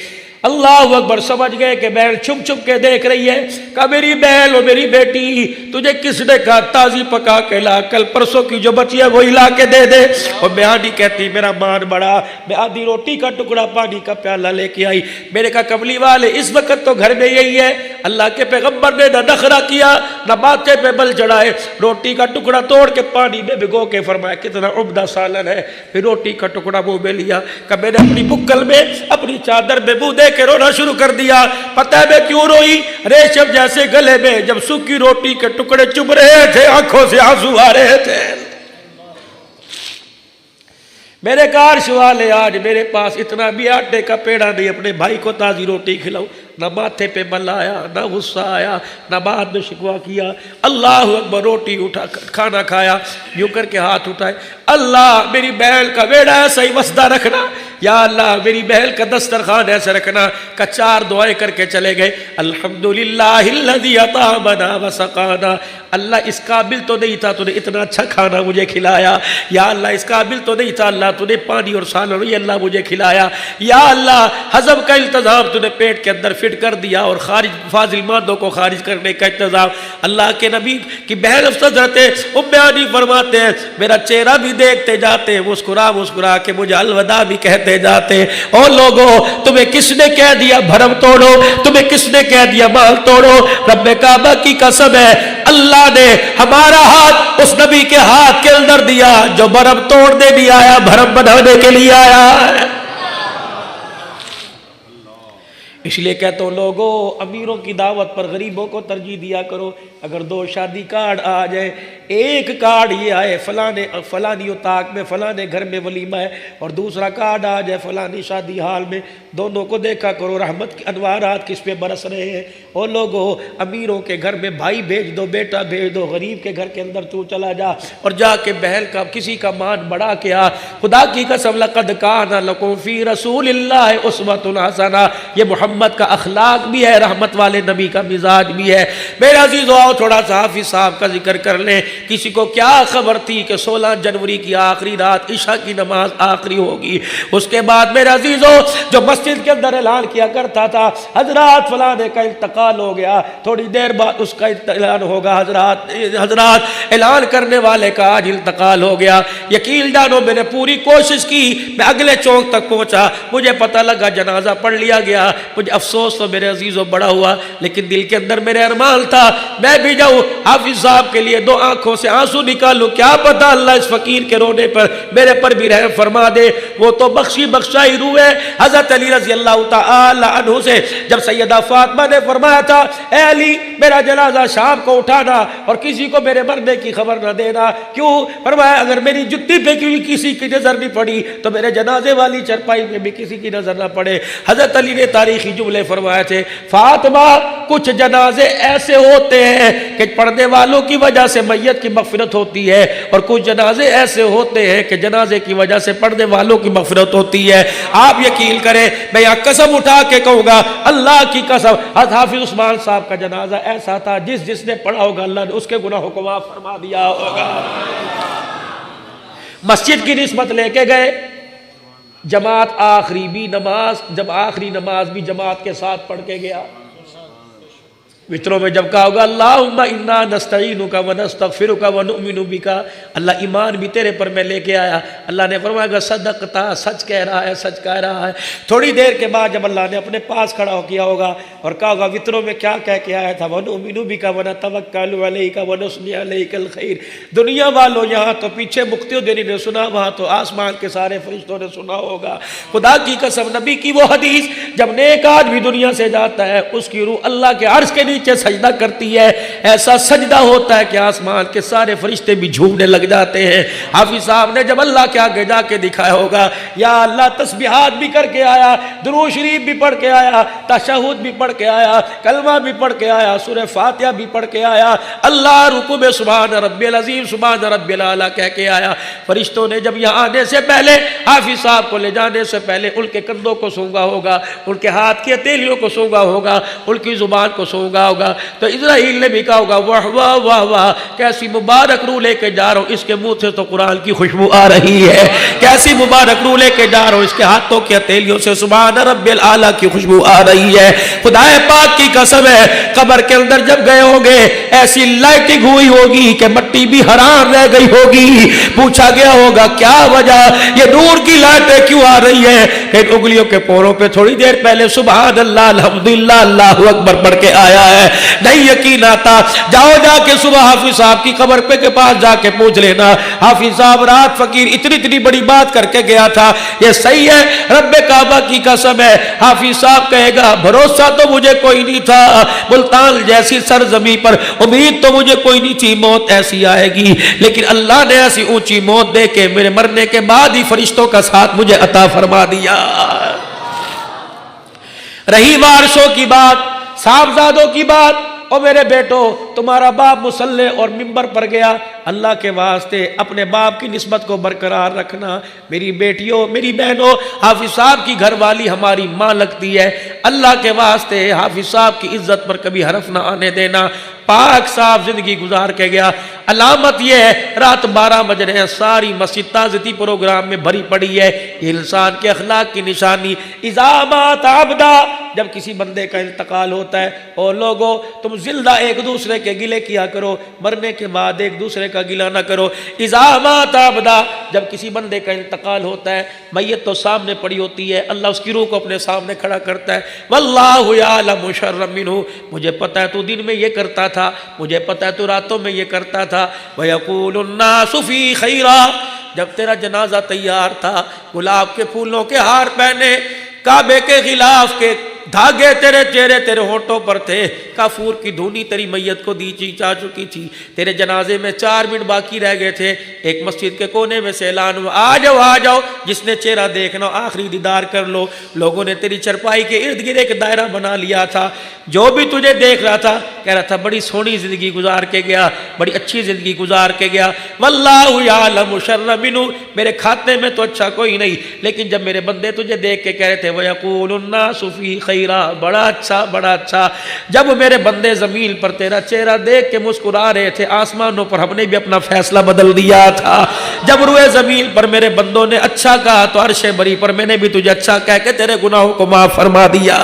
اللہ اکبر، سمجھ گئے کہ بہن چھپ چھپ کے دیکھ رہی ہے۔ کہا میری بہن اور میری بیٹی تجھے کس نے کہا تازی پکا کے لا، کل پرسوں کی جو بچی ہے وہی لا کے دے دے۔ اور بیانی کہتی میرا مان بڑا، میں آدھی روٹی کا ٹکڑا پانی کا پیالہ لے کے آئی۔ میں نے کہا کملی والے اس وقت تو گھر میں یہی ہے، اللہ کے پیغمبر نے نہ نخرہ کیا نہ ماتھے پہ بل چڑھائے، روٹی کا ٹکڑا توڑ کے پانی میں بھگو کے فرمایا کتنا عمدہ سالن ہے، پھر روٹی کا ٹکڑا منہ میں لیا۔ کہ میں نے اپنی بکل میں اپنی چادر میں منہ دے کے رونا شروع کر دیا۔ پتہ ہے میں کیوں روئی؟ ریشم جیسے گلے میں جب سوکھی روٹی کے ٹکڑے چبھ رہے تھے آنکھوں سے آنسو آ رہے تھے۔ میرے کارش والے آج میرے پاس اتنا بھی آٹے کا پیڑا نہیں اپنے بھائی کو تازی روٹی کھلاؤں، نہ ماتھے پہ بل آیا، نہ غصہ آیا، نہ بعد میں شکوہ کیا۔ اللہ اکبر، روٹی اٹھا کھانا کھایا، یوں کر کے ہاتھ اٹھائے، اللہ میری بہن کا بیڑا ایسا ہی وسدہ رکھنا، یا اللہ میری بہن کا دسترخوان ایسے رکھنا۔ کا 4 دعائیں کر کے چلے گئے، الحمدللہ الذی اطعمنا وسقانا، اللہ اس قابل تو نہیں تھا تو نے اتنا اچھا کھانا مجھے کھلایا، یا اللہ اس قابل تو نہیں تھا اللہ تو نے پانی اور سالن یہ اللہ مجھے کھلایا، یا اللہ ہضم کا التظام تو نے پیٹ کے اندر فٹ کر دیا اور خارج فاضل مادوں کو خارج کرنے کا انتظام۔ اللہ کے نبی کی بہن حضرت ام ہانی فرماتے ہیں میرا چہرہ بھی دیکھتے جاتے، مسکرا مسکرا کے مجھے الوداع بھی کہتے جاتے۔ او لوگوں تمہیں کس نے کہہ دیا بھرم توڑو، تمہیں کس نے کہہ دیا مال توڑو؟ رب کعبہ کی قسم ہے اللہ نے ہمارا ہاتھ اس نبی کے ہاتھ کے اندر دیا جو بھرم توڑنے نہیں آیا، بھرم بنانے کے لیے آیا ہے۔ اس لیے کہتا ہوں لوگوں امیروں کی دعوت پر غریبوں کو ترجیح دیا کرو۔ اگر 2 شادی کارڈ آ جائے، ایک کارڈ یہ آئے فلانی اتاق میں فلانے گھر میں ولیمہ ہے، اور دوسرا کارڈ آ جائے فلانی شادی حال میں، دونوں کو دیکھا کرو رحمت کے انوارات کس پہ برس رہے ہیں۔ اور لوگوں امیروں کے گھر میں بھائی بھیج دو، بیٹا بھیج دو، غریب کے گھر کے اندر تو چلا جا اور جا کے بہل کا کسی کا مان بڑھا کے آ۔ خدا کی قسم لقد کان لکم فی رسول اللہ اسوۃ حسنہ، یہ محمد کا اخلاق بھی ہے، رحمت والے نبی کا مزاج بھی ہے۔ میرے عزیزو آؤ تھوڑا سا حافظ صاحب کا ذکر کر لیں۔ کسی کو کیا خبر تھی کہ 16 جنوری کی آخری رات عشاء کی نماز آخری ہوگی؟ اس کے بعد میرے عزیزو جو مسجد کے اندر اعلان کیا کرتا تھا حضرات فلانے کا انتقال ہو گیا، تھوڑی دیر بعد اس کا اعلان ہوگا حضرات اعلان کرنے والے کا آج انتقال ہو گیا۔ یقین جانو میں نے پوری کوشش کی، میں اگلے چوک تک پہنچا، مجھے پتہ لگا جنازہ پڑھ لیا گیا، مجھے افسوس تو میرے عزیزو بڑا ہوا، لیکن دل کے اندر میرے ارمان تھا میں بھی جاؤں حافظ صاحب کے لیے 2 آنکھوں سے آنسو نکالوں، کیا پتہ اللہ اس فقیر کے رونے پر میرے پر بھی رحم فرما دے۔ وہ تو بخشائی روح ہے۔ حضرت علی رضی اللہ تعالی عنہ سے جب سیدہ فاطمہ نے فرمایا تھا اے علی میرا جنازہ شام کو اٹھانا اور کسی کو میرے مرنے کی خبر نہ دینا، کیوں؟ فرمایا اگر میری جتی پہ کسی کی نظر نہیں پڑی تو میرے جنازے والی چرپائی میں بھی کسی کی نظر نہ پڑے۔ حضرت علی نے تاریخی جملے فرمائے تھے فاطمہ کچھ جنازے ایسے ہوتے ہیں کہ پڑھنے والوں کی وجہ سے میت کی مغفرت ہوتی ہے، اور کچھ جنازے ایسے ہوتے ہیں کہ جنازے کی وجہ سے پڑھنے والوں کی مغفرت ہوتی ہے۔ آپ یقین کریں میں یہاں قسم اٹھا کے کہوں گا اللہ کی قسم حافظ عثمان صاحب کا جنازہ ایسا تھا جس نے پڑھا ہوگا اللہ نے اس کے گناہوں کو معاف فرما دیا ہوگا۔ مسجد کی نسبت لے کے گئے، جماعت آخری بھی نماز، جب آخری نماز بھی جماعت کے ساتھ پڑھ کے گیا۔ وطروں میں جب کہا ہوگا اللہم انا نستعینک ونستغفرک ونؤمن بک، اللہ ایمان بھی تیرے پر میں لے کے آیا، اللہ نے فرمایا کہ صدقتا، سچ کہہ رہا ہے، سچ کہہ رہا ہے۔ تھوڑی دیر کے بعد جب اللہ نے اپنے پاس کھڑا ہو کیا ہوگا اور کہا ہوگا وطروں میں کیا کہہ کے آیا تھا، ونؤمن بک ونتوکل علیک ونثنی علیک الخیر۔ دنیا والوں یہاں تو پیچھے مقتدی نے سنا، وہاں تو آسمان کے سارے فرشتوں نے سنا ہوگا۔ خدا کی قسم، نبی کی وہ حدیث، جب نیک آدمی دنیا سے جاتا ہے اس کی روح اللہ کے عرش کے نیچے سجدہ کرتی ہے، ایسا سجدہ ہوتا ہے کہ آسمان کے سارے فرشتے بھی جھومنے لگ جاتے ہیں۔ حافظ صاحب نے جب اللہ کے آگے جا کے دکھایا ہوگا یا اللہ تسبیحات بھی کر کے آیا، درود شریف بھی پڑھ کے آیا، تشہد بھی پڑھ کے آیا، کلمہ بھی پڑھ کے آیا، سورہ فاتحہ بھی پڑھ کے آیا، اللہ رکوع میں سبحان ربی العظیم سبحان ربی الاعلیٰ کہہ کے آیا۔ فرشتوں نے جب یہاں آنے سے پہلے، حافظ صاحب کو لے جانے سے پہلے ان کے کندھوں کو سونگا ہوگا، ان کے ہاتھ کی ہتھیلیوں کو سونگا ہوگا، ان کی زبان کو سونگا ہوگا، تو اسرائیل نے بھی کہا ہوگا واہ واہ واہ واہ، کیسی مبارک روح لے کے جا رہا ہوں، اس کے منہ سے تو قرآن کی خوشبو آ رہی ہے، کیسی مبارک روح لے کے جا رہا ہوں، اس کے ہاتھوں کی ہتھیلیوں سے سبحان رب الاعلیٰ کی خوشبو آ رہی ہے۔ خدا پاک کی قسم ہے، قبر کے اندر جب گئے ہوں گے ایسی لائٹنگ ہوئی ہوگی کہ مٹی بھی حیران رہ گئی ہوگی، پوچھا گیا ہوگا کیا وجہ، یہ نور کی لائٹیں کیوں آ رہی ہے؟ کہ انگلیوں کے پوروں پہ تھوڑی دیر پہلے سبحان اللہ الحمدللہ اللہ اکبر پڑھ کے آیا ہے، نہیں یقین آتا، جاؤ جا کے صبح حافظ صاحب کی قبر پہ کے پاس جا کے پوچھ لینا، حافظ صاحب رات فقیر اتنی بڑی بات کر کے گیا تھا، یہ صحیح ہے؟ رب کعبہ کی قسم ہے، حافظ صاحب کہے گا بھروسہ تو مجھے کوئی نہیں تھا، ملتان جیسی سرزمین پر امید تو مجھے کوئی نہیں تھی موت ایسی آئے گی، لیکن اللہ نے ایسی اونچی موت دے کے میرے مرنے کے بعد ہی فرشتوں کا ساتھ مجھے عطا فرما دیا۔ رہی وارثوں کی بات، صاحبزادوں کی بات، او میرے بیٹو تمہارا باپ مصلی اور ممبر پر گیا، اللہ کے واسطے اپنے باپ کی نسبت کو برقرار رکھنا۔ میری بیٹیوں، میری بہنوں، حافظ صاحب کی گھر والی ہماری ماں لگتی ہے، اللہ کے واسطے حافظ صاحب کی عزت پر کبھی حرف نہ آنے دینا۔ پاک صاحب زندگی گزار کے گیا، علامت یہ ہے رات 12 بج رہے ہیں، ساری مسجد تعزیتی پروگرام میں بھری پڑی ہے، یہ انسان کے اخلاق کی نشانی۔ اذا مات عبدا، جب کسی بندے کا انتقال ہوتا ہے، اور لوگوں تم زندہ ایک دوسرے کے گلے کیا کرو، مرنے کے بعد ایک دوسرے کا گلہ نہ کرو۔ اذا مات عبدا، جب کسی بندے کا انتقال ہوتا ہے، میت تو سامنے پڑی ہوتی ہے، اللہ اس کی روح کو اپنے سامنے کھڑا کرتا ہے، واللہ یعلم شر منہ، مجھے پتہ ہے تو دن میں یہ کرتا تھا، مجھے پتہ ہے تو راتوں میں یہ کرتا تھا۔ وَيَقُولُ النَّاسُ فِي خَيْرًا، جب تیرا جنازہ تیار تھا، گلاب کے پھولوں کے ہار پہنے، کعبے کے غلاف کے دھاگے تیرے چہرے تیرے ہونٹوں پر تھے، کافور کی دھونی تیری میت کو دی چا چکی تھی، تیرے جنازے میں 4 منٹ باقی رہ گئے تھے، ایک مسجد کے کونے میں سے اعلان ہوا آ جاؤ آ جاؤ، جس نے چہرہ دیکھنا آخری دیدار کر لو۔ لوگوں نے تیری چرپائی کے ارد گرد ایک دائرہ بنا لیا تھا، جو بھی تجھے دیکھ رہا تھا کہہ رہا تھا بڑی سونی زندگی گزار کے گیا، بڑی اچھی زندگی گزار کے گیا۔ واللہ یعلم شر منہ، میرے کھاتے میں تو اچھا کوئی نہیں، لیکن جب میرے بندے تجھے دیکھ کے کہہ رہے تھے وَيَقُولُ النَّاسُ فِي خَيْرًا، بڑا اچھا بڑا اچھا، جب میرے بندے زمین پر تیرا چہرہ دیکھ کے مسکرا رہے تھے، آسمانوں پر ہم نے بھی اپنا فیصلہ بدل دیا تھا، جب روئے زمین پر میرے بندوں نے اچھا کہا تو عرش بری پر میں نے بھی تجھے اچھا کہہ کے تیرے گناہوں کو معاف فرما دیا۔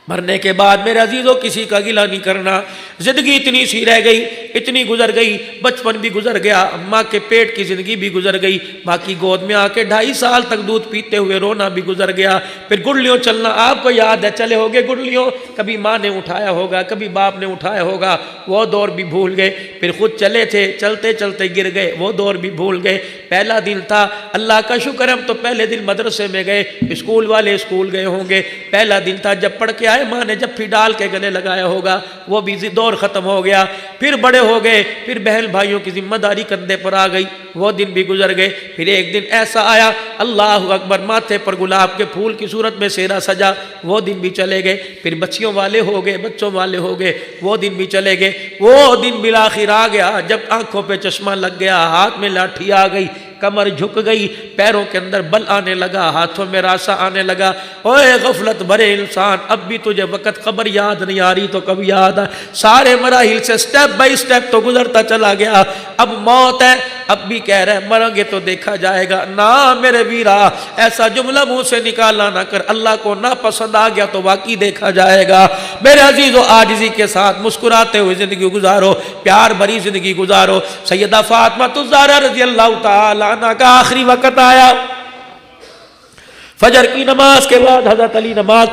مرنے کے بعد میرے عزیزوں کسی کا گلہ نہیں کرنا، زندگی اتنی سی رہ گئی، اتنی گزر گئی، بچپن بھی گزر گیا، ماں کے پیٹ کی زندگی بھی گزر گئی، ماں کی گود میں آ کے 2.5 سال تک دودھ پیتے ہوئے رونا بھی گزر گیا، پھر گڑلیوں چلنا آپ کو یاد ہے، چلے ہوگے گڑلیوں، کبھی ماں نے اٹھایا ہوگا، کبھی باپ نے اٹھایا ہوگا، وہ دور بھی بھول گئے، پھر خود چلے تھے، چلتے چلتے گر گئے، وہ دور بھی بھول گئے۔ پہلا دن تھا، اللہ کا شکر ہم تو پہلے دن مدرسے میں گئے، اسکول والے اسکول گئے ہوں گے، پہلا دن تھا جب پڑھ کے آئے، ماں نے جب پھر ڈال کے گلے لگایا ہوگا، وہ بھی دور ختم ہو گیا، پھر بڑے ہو گئے، پھر بہن بھائیوں کی ذمہ داری کندھے پر آ گئی، وہ دن بھی گزر گئے، پھر ایک دن ایسا آیا اللہ اکبر ماتھے پر گلاب کے پھول کی صورت میں سیرا سجا، وہ دن بھی چلے گئے، پھر بچیوں والے ہو گئے، بچوں والے ہو گئے، وہ دن بھی چلے گئے، وہ دن بالآخر آ گیا جب آنکھوں پہ چشمہ لگ گیا، ہاتھ میں لاٹھی آ گئی، کمر جھک گئی، پیروں کے اندر بل آنے لگا، ہاتھوں میں راسا آنے لگا۔ اوے غفلت بھرے انسان، اب بھی تجھے وقت قبر یاد نہیں آ رہی تو کب یاد آ، سارے مراحل سے سٹیپ بائی سٹیپ تو گزرتا چلا گیا، اب موت ہے، اب بھی کہہ رہے ہیں مریں گے تو دیکھا جائے گا. نہ میرے ویرا ایسا جملہ منہ سے نکالا نہ کر, اللہ کو نہ پسند آ گیا تو واقعی دیکھا جائے گا. میرے عزیزو عاجزی کے ساتھ مسکراتے ہوئے زندگی گزارو, پیار بھری زندگی گزارو. سیدہ فاطمہ الزہرا رضی اللہ تعالی عنہ کا آخری وقت آیا. فجر کی نماز کے بعد حضرت علی نماز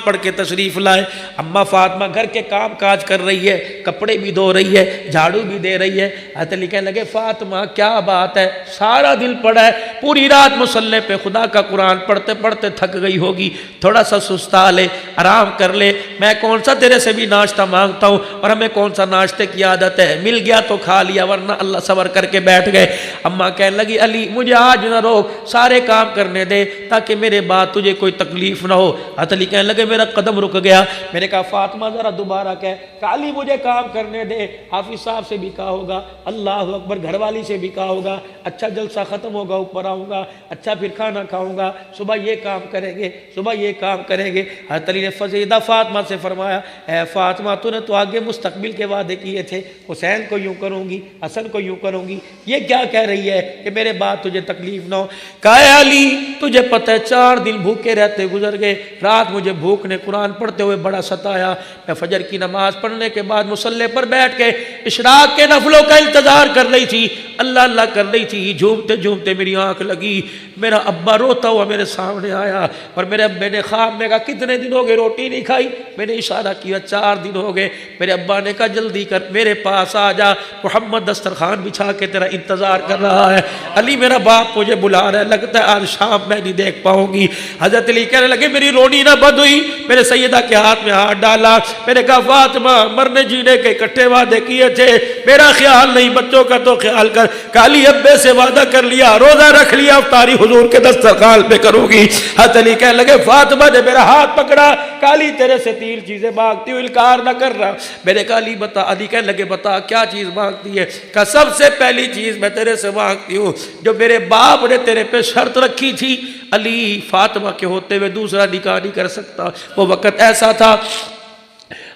پڑھ کے تشریف لائے. اما فاطمہ گھر کے کام کاج کر رہی ہے, کپڑے بھی دھو رہی ہے, جھاڑو بھی دے رہی ہے. حضرت علی کہنے لگے فاطمہ کیا بات ہے, سارا دن پڑھا ہے, پوری رات مصلی پہ خدا کا قرآن پڑھتے پڑھتے تھک گئی ہوگی, تھوڑا سا سستا لے, آرام کر لے. میں کون سا تیرے سے بھی ناشتہ مانگتا ہوں, اور ہمیں کون سا ناشتے کی عادت ہے, مل گیا تو کھا لیا ورنہ اللہ صبر کر کے بیٹھ گئے. اما کہنے لگی علی مجھے آج نہ روک, سارے کام کرنے دے تاکہ میرے بعد تجھے کوئی تکلیف نہ ہو. حضرت علی کہنے لگے میرا قدم رک گیا. میں نے کہا فاطمہ ذرا دوبارہ کہہ, علی مجھے کام کرنے دے, حافظ صاحب سے بھی کہا ہوگا, اللہ اکبر, گھر والی سے بھی کہا ہوگا, اچھا جلسہ ختم ہوگا اوپر آؤں گا, اچھا پھر کھانا کھاؤں گا, صبح یہ کام کریں گے, صبح یہ کام کریں گے. حضرت علی نے فزیدہ فاطمہ سے فرمایا اے فاطمہ تو نے تو آگے مستقبل کے وعدے کیے تھے, حسین کو یوں کروں گی, حسن کو یوں کروں گی, یہ کیا کہہ رہی ہے کہ میرے بعد تجھے تکلیف نہ ہو. کہا علی تجھے پتہ ہے 4 دن بھوکے رہتے گزر گئے, رات مجھے بھوک نے قرآن پڑھتے ہوئے بڑا ستایا. میں فجر کی نماز پڑھنے کے بعد مصلی پر بیٹھ کے اشراق کے نفلوں کا انتظار کر رہی تھی, اللہ اللہ کر رہی تھی. جھومتے جھومتے میری آنکھ لگی, میرا ابا روتا ہوا میرے سامنے آیا, اور میرے ابے نے خواب میں کہا کتنے دن ہو گئے روٹی نہیں کھائی. میں نے اشارہ کیا 4 دن ہو گئے. میرے ابا نے کہا جلدی کر میرے پاس آ جا, محمد دسترخوان بچھا کے تیرا انتظار کر رہا ہے. علی میرا باپ مجھے بلا رہا ہے, لگتا ہے آج شام میں نہیں دیکھ پاؤں گی. حضرت علی کہنے لگے میری رونی نہ بند ہوئی. میرے سیدہ کے ہاتھ میں ہاتھ ڈالا. میں نے کہا فاطمہ مرنے جینے کے اکٹھے وعدے کیے تھے, میرا خیال نہیں بچوں کا تو خیال کر. کالی ابے سے وعدہ کر لیا, روزہ رکھ لیا, افطاری حضور کے دسترخوان پہ کروں گی. حضرت علی کہنے لگے فاطمہ نے میرا ہاتھ پکڑا, کالی تیرے سے 3 چیزیں مانگتی ہوں, انکار نہ کر رہا. میں نے کہا علی بتا. علی کہنے لگے بتا کیا چیز مانگتی ہے. کہا سب سے پہلی چیز میں تیرے سے مانگتی ہوں جو میرے باپ نے تیرے پہ شرط رکھی تھی, علی فاطمہ کے ہوتے ہوئے دوسرا نکاح نہیں کر سکتا. وہ وقت ایسا تھا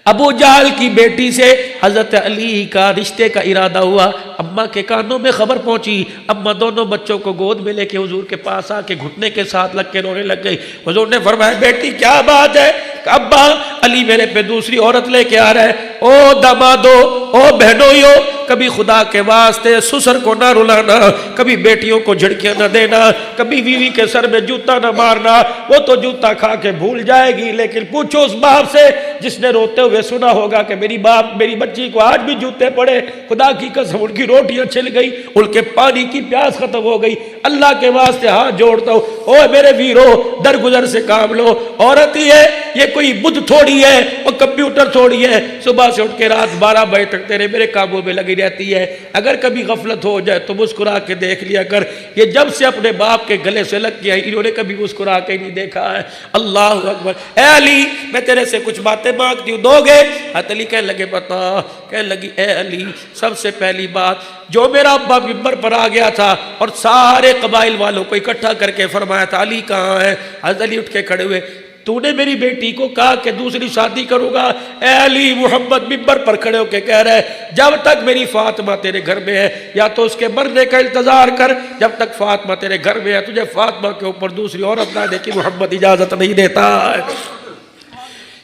ابو جہل کی بیٹی سے حضرت علی کا رشتے کا ارادہ ہوا. اماں کے کانوں میں خبر پہنچی. اماں دونوں بچوں کو گود میں لے کے حضور کے پاس آ کے گھٹنے کے ساتھ لگ کے رونے لگ گئی. حضور نے فرمایا بیٹی کیا بات ہے. ابا علی میرے پہ دوسری عورت لے کے آ رہا ہے. او دامادو, او بہنوئیو, کبھی خدا کے واسطے سسر کو نہ رلانا, کبھی بیٹیوں کو جھڑکیاں نہ دینا, کبھی بیوی کے سر میں جوتا نہ مارنا. وہ تو جوتا کھا کے بھول جائے گی, لیکن پوچھو اس باپ سے جس نے روتے ہوئے سنا ہوگا کہ میری بچی کو آج بھی جوتے پڑے, خدا کی قسم ان کی روٹیاں چھل گئی, ان کے پانی کی پیاس ختم ہو گئی. اللہ کے واسطے ہاتھ جوڑتا ہوں, او میرے ویرو درگزر سے کام لو. عورت ہی ہے, یہ کوئی بدھ تھوڑی ہے, وہ کمپیوٹر تھوڑی ہے, صبح سے اٹھ کے رات 12 بجے تک تیرے میرے کاموں میں لگی رہتی ہے. اگر کبھی غفلت ہو جائے تو مسکرا کے دیکھ لیا کر. یہ جب سے اپنے باپ کے گلے سے لگ گیا انہوں نے کبھی مسکرا کے نہیں دیکھا ہے. اللہ اکبر. اے علی میں تیرے سے کچھ باتیں مانگتی ہوں, دو گے. حضرت علی کہنے لگے بتا. کہنے لگی اے علی سب سے پہلی بات, جو میرا ابا ممبر پر آ گیا تھا اور سارے قبائل والوں کو اکٹھا کر کے فرمایا تھا علی کہاں ہے. حضرت علی اٹھ کے کھڑے ہوئے, تو نے میری بیٹی کو کہا کہ دوسری شادی کروں گا. اے علی محمد ممبر پر کھڑے ہو کے کہہ رہے جب تک میری فاطمہ تیرے گھر میں ہے یا تو اس کے مرنے کا انتظار کر, جب تک فاطمہ تیرے گھر میں ہے تجھے فاطمہ کے اوپر دوسری عورت لانے کی محمد اجازت نہیں دیتا ہے.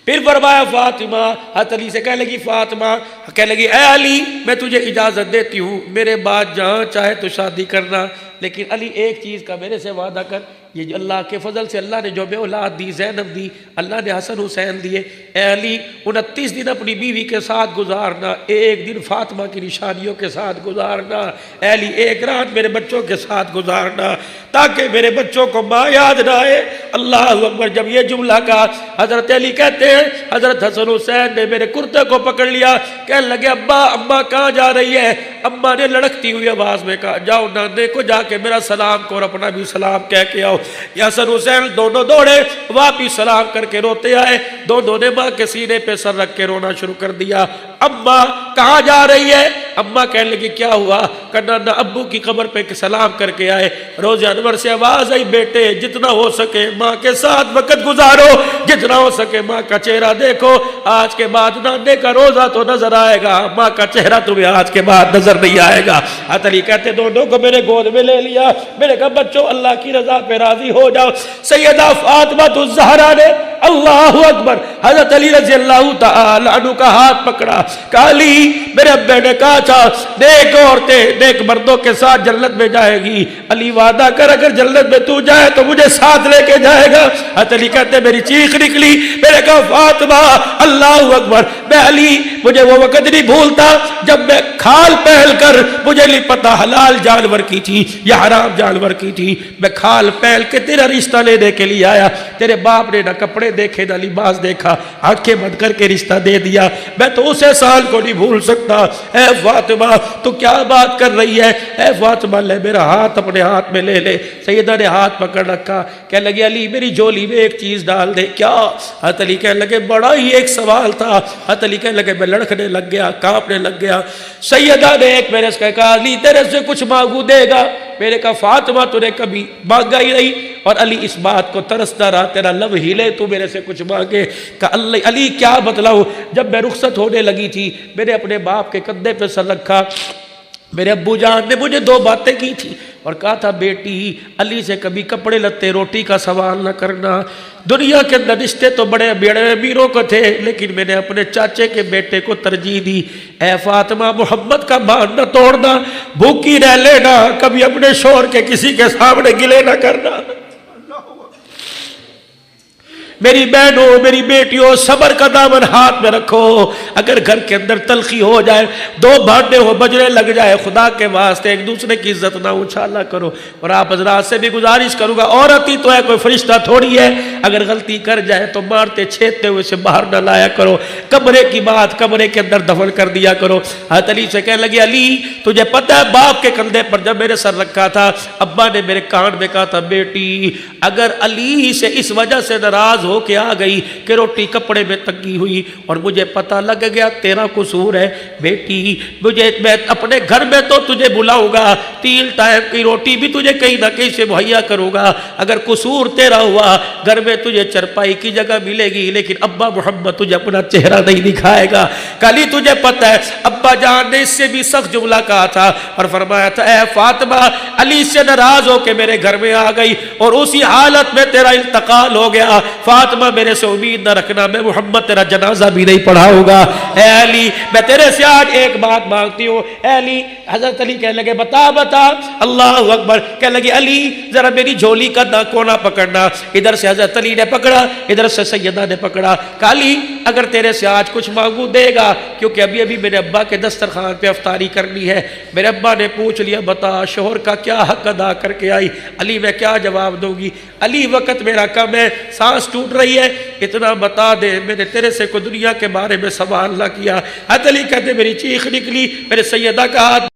پھر فرمایا فاطمہ. حضرت علی سے کہنے لگی فاطمہ, کہنے لگی اے علی میں تجھے اجازت دیتی ہوں, میرے بعد جہاں چاہے تو شادی کرنا, لیکن علی ایک چیز کا میرے سے وعدہ کر. یہ اللہ کے فضل سے اللہ نے جو بے اولاد دی, زینب دی, اللہ نے حسن حسین دیے. اے علی 29 دن اپنی بیوی کے ساتھ گزارنا, ایک دن فاطمہ کی نشانیوں کے ساتھ گزارنا. اے علی ایک رات میرے بچوں کے ساتھ گزارنا تاکہ میرے بچوں کو ماں یاد نہ آئے. اللہ اکبر. جب یہ جملہ کہا حضرت علی کہتے ہیں حضرت حسن حسین نے میرے کرتے کو پکڑ لیا, کہنے لگے ابا اماں کہاں جا رہی ہے. اماں نے لڑکتی ہوئی آواز میں کہا جاؤ نانے کو جا کے میرا سلام کو اور اپنا بھی سلام کہہ کے آؤ. حسن حسین دونوں دوڑے, واپس سلام کر کے روتے آئے. دونوں نے ماں کے سینے پہ سر رکھ کے رونا شروع کر دیا. اماں کہاں جا رہی ہے. اماں کہنے لگی کیا ہوا. کہنا نہ ابو کی قبر پہ سلام کر کے آئے. روز انور سے آواز آئی بیٹے جتنا ہو سکے ماں کے ساتھ وقت گزارو, جتنا ہو سکے ماں کا چہرہ دیکھو. آج کے بعد نانے کا روزہ تو نظر آئے گا, ماں کا چہرہ تمہیں آج کے بعد نظر نظر نہیں آئے گا۔ حضرت علی کہتے دونوں کو میرے گود میں لے لیا، میں نے کہا بچوں اللہ کی رضا پہ راضی ہو جاؤ۔ سیدہ فاطمہ الزہرا نے اللہ اکبر حضرت علی رضی اللہ تعالی عنہ کا ہاتھ پکڑا، کہا علی میرے ابے نے کہا تھا نیک عورتیں نیک مردوں کے ساتھ جنت میں جائے گی، علی وعدہ کر اگر جنت میں تو جائے تو مجھے ساتھ لے کے جائے گا۔ حضرت علی کہتے میری چیخ نکلی، میں نے کہا فاطمہ اللہ اکبر، میں علی مجھے وہ وقت نہیں بھولتا جب میں کھال پہل کر، مجھے نہیں پتا حلال جانور کی تھی یا حرام جانور کی تھی، میں کھال پہل کے تیرا رشتہ لینے کے لیے آیا، تیرے باپ نے نہ کپڑے دیکھے نہ لباس دیکھا، آنکھیں بند کر کے رشتہ دے دیا، میں تو اس احسان کو نہیں بھول سکتا۔ اے فاطمہ تو کیا بات کر رہی ہے؟ اے فاطمہ لے میرا ہاتھ اپنے ہاتھ میں لے لے۔ سیدہ نے ہاتھ پکڑ رکھا، کہنے لگی علی میری جھولی میں ایک چیز ڈال دے۔ کیا؟ حضرت علی کہنے لگے بڑا ہی ایک سوال تھا۔ حضرت علی کہنے لگے میں لڑکنے لگ گیا، کانپنے لگ گیا۔ سیدہ نے ایک میرے سے کہا علی تیرے سے کچھ مانگو دے گا؟ میں نے کہا فاطمہ تو نے کبھی مانگا ہی نہیں، اور علی اس بات کو ترستا رہا تیرا لب ہلے تو میرے سے کچھ مانگے۔ کہا علی کیا بتلاؤ؟ جب میں رخصت ہونے لگی تھی میں نے اپنے باپ کے کندھے پہ سر رکھا، میرے ابو جان نے مجھے دو باتیں کی تھی اور کہا تھا بیٹی علی سے کبھی کپڑے لتے روٹی کا سوال نہ کرنا، دنیا کے اندر رشتے تو بڑے بڑے امیروں کو تھے لیکن میں نے اپنے چاچے کے بیٹے کو ترجیح دی۔ اے فاطمہ محمد کا مان نہ توڑنا، بھوکی رہ لینا، کبھی اپنے شوہر کے کسی کے سامنے گلے نہ کرنا۔ میری بہنوں میری بیٹیوں صبر کا دامن ہاتھ میں رکھو، اگر گھر کے اندر تلخی ہو جائے، دو بھانڈے ہو بجنے لگ جائے، خدا کے واسطے ایک دوسرے کی عزت نہ اچھالا کرو۔ اور آپ حضرات سے بھی گزارش کروں گا، عورت ہی تو ہے کوئی فرشتہ تھوڑی ہے، اگر غلطی کر جائے تو مارتے چھیدتے ہوئے سے باہر نہ لایا کرو، کمرے کی بات کمرے کے اندر دفن کر دیا کرو۔ حضرت علی سے کہنے لگی علی تجھے پتہ ہے باپ کے کندھے پر جب میرے سر رکھا تھا ابا نے میرے کان میں کہا تھا بیٹی اگر علی سے اس وجہ سے ناراض ہو کے آ گئی کہ روٹی کپڑے میں تنگی ہوئی اور مجھے پتہ لگ گیا تیرا قصور ہے، بیٹی میں اپنے گھر میں تو تجھے بلاؤں گا، 3 ٹائم کی روٹی بھی تجھے کہیں نہ کہیں سے مہیا کروں گا، اگر قصور تیرا ہوا گھر میں تجھے چرپائی کی جگہ ملے گی لیکن ابا محمد تجھے اپنا چہرہ نہیں دکھائے گا۔ کلی تجھے پتہ ہے ابا جان نے اس سے بھی سخت جملہ کہا تھا اور فرمایا تھا اے فاطمہ علی سے ناراض ہو کے میرے گھر میں آ گئی اور اسی حالت میں تیرا انتقال ہو گیا، فاطمہ میرے سے امید نہ رکھنا میں محمد تیرا جنازہ بھی نہیں پڑھاؤں گا۔ اے علی میں تیرے سے آج ایک بات مانگتی ہوں۔ اے علی حضرت علی کہنے لگے بتا بتا، اللہ اکبر، کہنے لگے علی ذرا میری جھولی کا کونا پکڑنا، ادھر سے حضرت علی نے پکڑا ادھر سے سیدہ نے پکڑا، کہا علی اگر تیرے سے آج کچھ مانگوں دے گا، کیونکہ ابھی ابھی میرے ابا کے دسترخوان پہ افطاری کرنی ہے۔ میرے ابا نے پوچھ لیا بتا شوہر کا کیا حق ادا کر کے آئی؟ علی میں کیا جواب دوں گی؟ علی وقت میرا کم ہے، سانس ٹوٹ رہی ہے، اتنا بتا دے میں نے تیرے سے کوئی دنیا کے بارے میں سوال نہ کیا۔ حضرت علی کہتے میری چیخ نکلی، میرے سیدہ کا ہاتھ